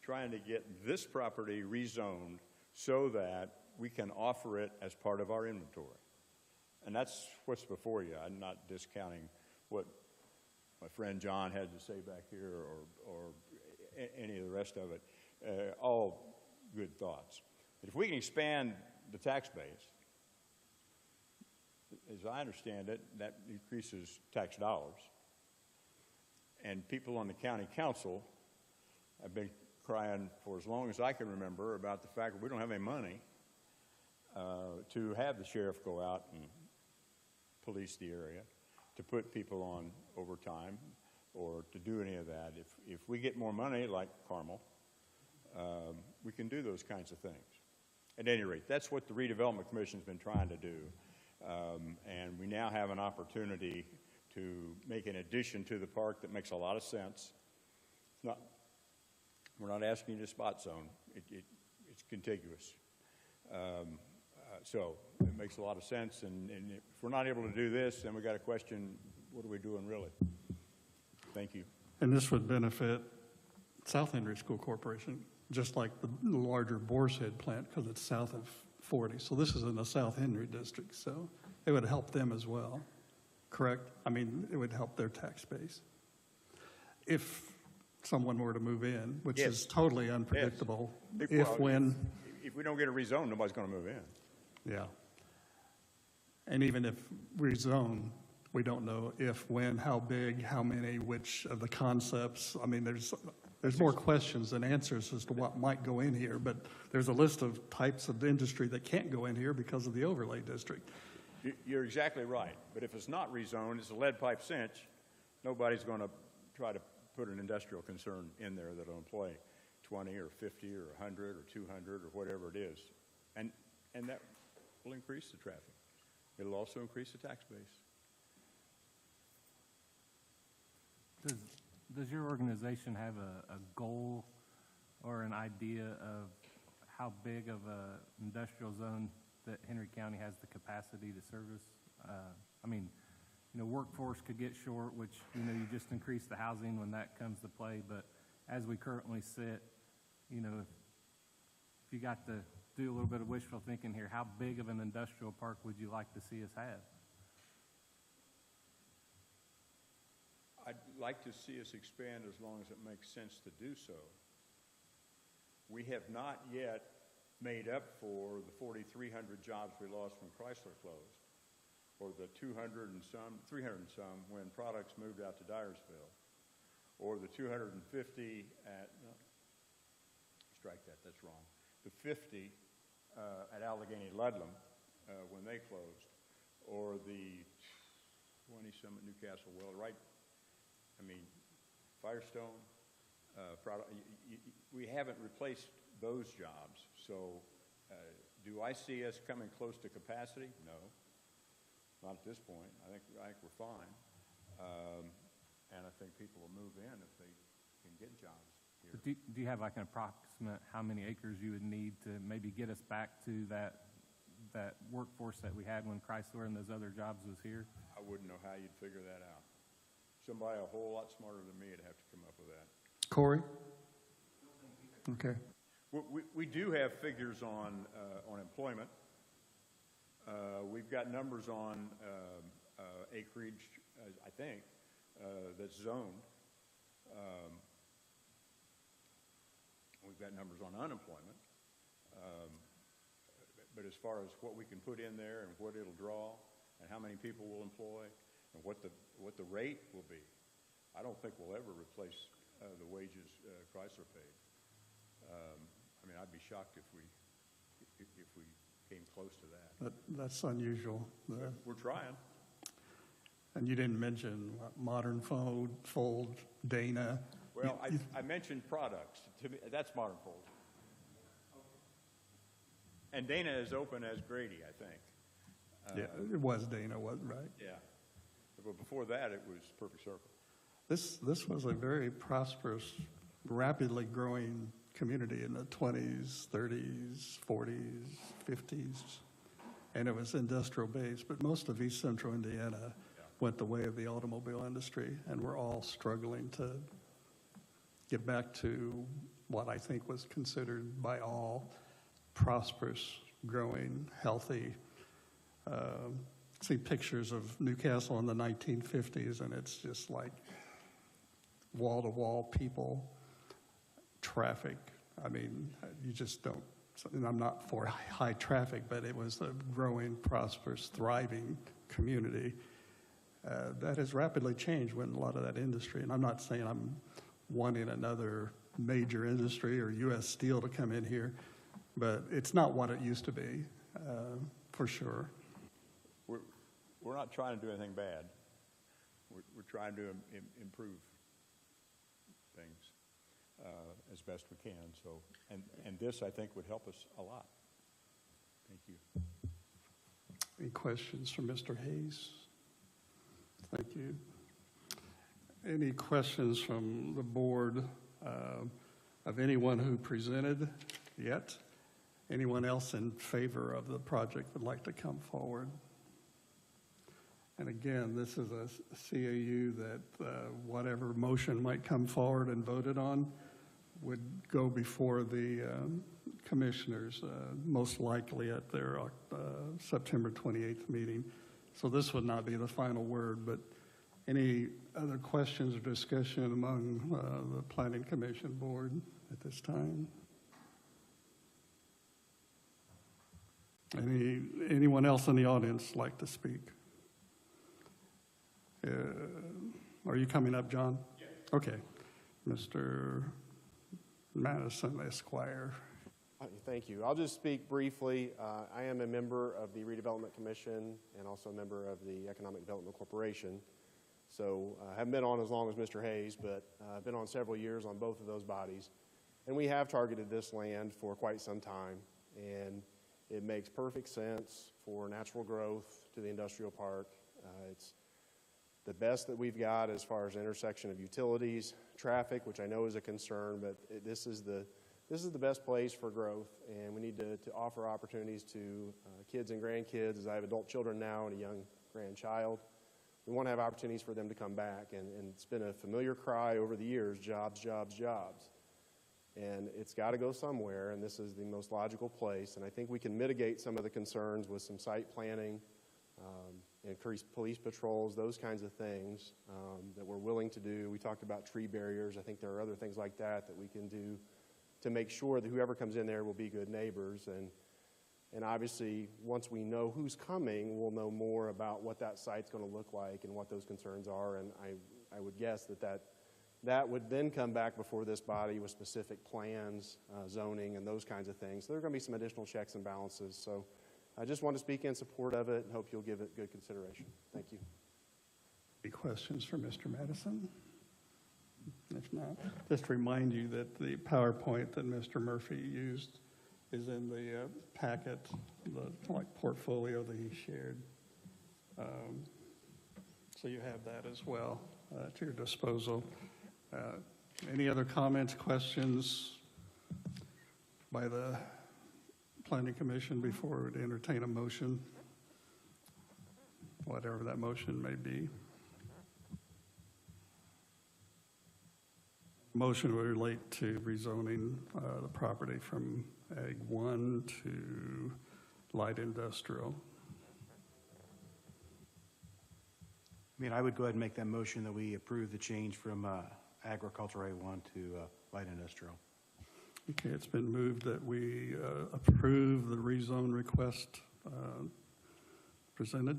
trying to get this property rezoned so that we can offer it as part of our inventory. And that's what's before you. I'm not discounting what my friend John had to say back here or any of the rest of it. All good thoughts. But if we can expand the tax base, as I understand it, that increases tax dollars. And people on the county council have been crying for as long as I can remember about the fact that we don't have any money to have the sheriff go out and police the area, to put people on overtime, or to do any of that. If we get more money, like Carmel, we can do those kinds of things. At any rate, that's what the Redevelopment Commission's been trying to do. And we now have an opportunity to make an addition to the park that makes a lot of sense. We're not asking you to spot zone. It's contiguous. So it makes a lot of sense. And if we're not able to do this, then we got to question, what are we doing really? Thank you. And this would benefit South Henry School Corporation, just like the larger Boar's Head plant, because it's south of 40. So this is in the South Henry district, so it would help them as well, correct? I mean, it would help their tax base. If someone were to move in, which Yes. is totally unpredictable, Yes. If we don't get a rezone, nobody's going to move in. Yeah. And even if rezone, we don't know if, when, how big, how many, which of the concepts. I mean, there's more questions than answers as to what might go in here, but there's a list of types of industry that can't go in here because of the overlay district. You're exactly right. But if it's not rezoned, it's a lead pipe cinch, nobody's going to try to put an industrial concern in there that'll employ 20 or 50 or 100 or 200 or whatever it is. And that will increase the traffic. It'll also increase the tax base. Does your organization have a goal or an idea of how big of a industrial zone that Henry County has the capacity to service? I mean, you know, workforce could get short, which, you know, you just increase the housing when that comes to play. But as we currently sit, you know, if you got to do a little bit of wishful thinking here, how big of an industrial park would you like to see us have? I'd like to see us expand as long as it makes sense to do so. We have not yet made up for the 4,300 jobs we lost when Chrysler closed, or the 300 and some when products moved out to Dyersville, or the 250 at, no, strike that, that's wrong, the 50 at Allegheny Ludlam when they closed, or the 20-some at Newcastle Well, right? I mean, Firestone, we haven't replaced those jobs. So do I see us coming close to capacity? No, not at this point. I think we're fine. And I think people will move in if they can get jobs But do you have like an approximate how many acres you would need to maybe get us back to that workforce that we had when Chrysler and those other jobs was here? I wouldn't know how you'd figure that out. Somebody a whole lot smarter than me would have to come up with that. Corey? Okay. We do have figures on employment. We've got numbers on acreage, I think, that's zoned. We've got numbers on unemployment. But as far as what we can put in there and what it'll draw and how many people we'll employ and what the rate will be, I don't think we'll ever replace the wages Chrysler paid. I mean, I'd be shocked if we came close to that. That's unusual. We're trying. And you didn't mention Modern Fold, Dana. Well, I mentioned products. To me, that's Modern Fold. And Dana is open as Grady, I think. Yeah, it was Dana, right? Yeah. But before that, it was Perfect Circle. This was a very prosperous, rapidly growing community in the 20s, 30s, 40s, 50s, and it was industrial based. But most of East Central Indiana went the way of the automobile industry, and we're all struggling to get back to what I think was considered by all prosperous, growing, healthy. See pictures of Newcastle in the 1950s, and it's just like wall-to-wall people, traffic. I mean, you just don't, and I'm not for high traffic, but it was a growing, prosperous, thriving community. That has rapidly changed when a lot of that industry, and I'm not saying I'm wanting another major industry or U.S. Steel to come in here, but it's not what it used to be, for sure. We're not trying to do anything bad. We're trying to improve things as best we can. So, and this, I think, would help us a lot. Thank you. Any questions for Mr. Hayes? Thank you. Any questions from the board of anyone who presented yet? Anyone else in favor of the project would like to come forward? And again, this is a CAU that whatever motion might come forward and voted on would go before the commissioners, most likely at their September 28th meeting. So this would not be the final word, but any other questions or discussion among the Planning Commission board at this time? Anyone else in the audience like to speak? Are you coming up, John? Yes. Okay. Mr. Madison, Esquire. Thank you. I'll just speak briefly. I am a member of the Redevelopment Commission and also a member of the Economic Development Corporation. So I haven't been on as long as Mr. Hayes, but I've been on several years on both of those bodies. And we have targeted this land for quite some time. And it makes perfect sense for natural growth to the industrial park. It's the best that we've got as far as intersection of utilities, traffic, which I know is a concern, but this is the best place for growth, and we need to offer opportunities to kids and grandkids. As I have adult children now and a young grandchild, we want to have opportunities for them to come back, and it's been a familiar cry over the years, jobs, jobs, jobs. And it's got to go somewhere, and this is the most logical place, and I think we can mitigate some of the concerns with some site planning, increased police patrols, those kinds of things that we're willing to do. We talked about tree barriers. I think there are other things like that we can do to make sure that whoever comes in there will be good neighbors. And obviously, once we know who's coming, we'll know more about what that site's going to look like and what those concerns are. And I would guess that would then come back before this body with specific plans, zoning, and those kinds of things. So there are going to be some additional checks and balances. So I just want to speak in support of it and hope you'll give it good consideration. Thank you. Any questions for Mr. Madison? If not, just remind you that the PowerPoint that Mr. Murphy used is in the packet, the portfolio that he shared. So you have that as well at your disposal. Any other comments, questions by the Planning Commission before we would entertain a motion? Whatever that motion may be. Motion would relate to rezoning the property from Ag 1 to light industrial. I mean, I would go ahead and make that motion that we approve the change from agriculture A1 to light industrial. Okay, it's been moved that we approve the rezone request presented.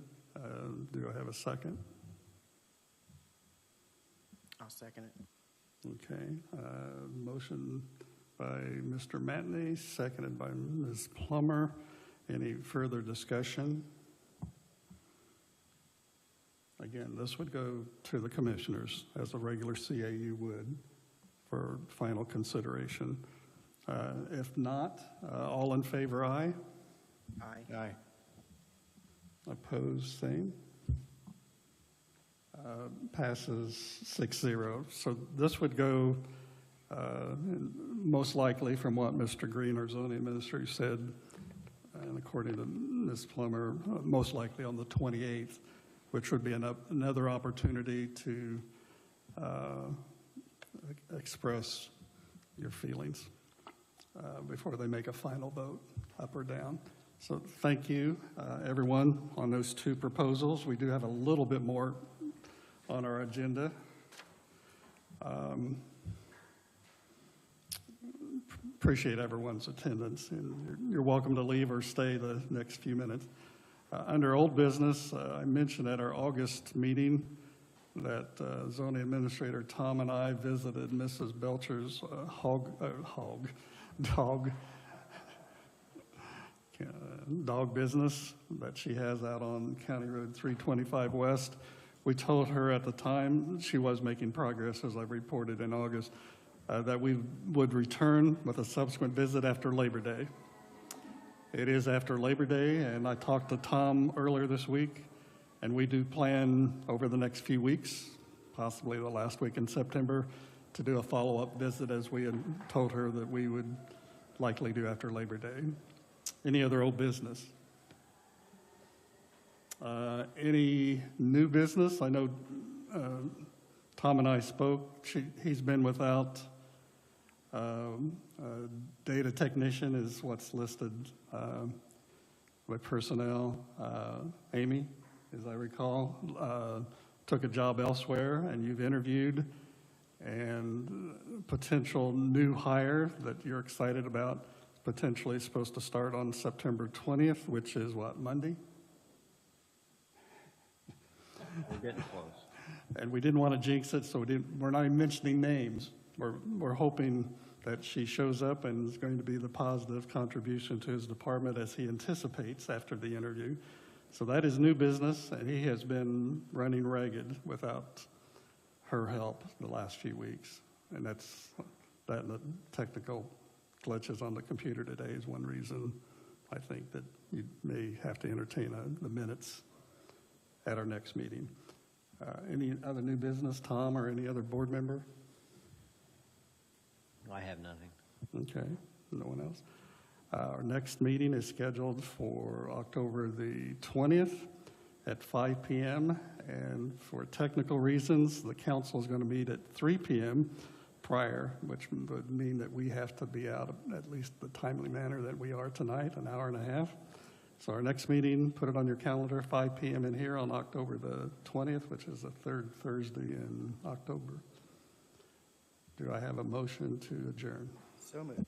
Do I have a second? I'll second it. Okay, motion by Mr. Matney, seconded by Ms. Plummer. Any further discussion? Again, this would go to the commissioners as a regular CAU would for final consideration. If not, all in favor, aye. Aye. Aye. Opposed, same. Passes 6-0. So this would go, most likely from what Mr. Green, our zoning administrator, said, and according to Ms. Plummer, most likely on the 28th, which would be another opportunity to express your feelings before they make a final vote, up or down. So thank you, everyone, on those two proposals. We do have a little bit more on our agenda. Appreciate everyone's attendance, and you're welcome to leave or stay the next few minutes. Under old business, I mentioned at our August meeting that zoning administrator Tom and I visited Mrs. Belcher's dog business that she has out on County Road 325 West. We told her at the time, she was making progress, as I reported in August, that we would return with a subsequent visit after Labor Day. It is after Labor Day, and I talked to Tom earlier this week, and we do plan over the next few weeks, possibly the last week in September, to do a follow-up visit as we had told her that we would likely do after Labor Day. Any other old business? Any new business? I know Tom and I spoke. He's been without data technician is what's listed by personnel. Amy, as I recall, took a job elsewhere, and you've interviewed, and potential new hire that you're excited about, potentially supposed to start on September 20th, which is what, Monday? We're getting close. And we didn't want to jinx it, so we're not even mentioning names. We're hoping that she shows up and is going to be the positive contribution to his department as he anticipates after the interview. So that is new business, and he has been running ragged without her help the last few weeks. And that and the technical glitches on the computer today is one reason I think that you may have to entertain the minutes at our next meeting. Any other new business, Tom, or any other board member? I have nothing. Okay, no one else. Our next meeting is scheduled for October the 20th at 5 p.m. And for technical reasons, the council is going to meet at 3 p.m. prior, which would mean that we have to be out at least the timely manner that we are tonight, an hour and a half. So our next meeting, put it on your calendar, 5 p.m. in here on October the 20th, which is the third Thursday in October. Do I have a motion to adjourn? So moved.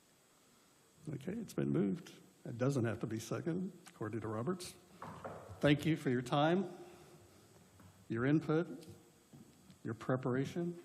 Okay, it's been moved. It doesn't have to be seconded, according to Roberts. Thank you for your time, your input, your preparation.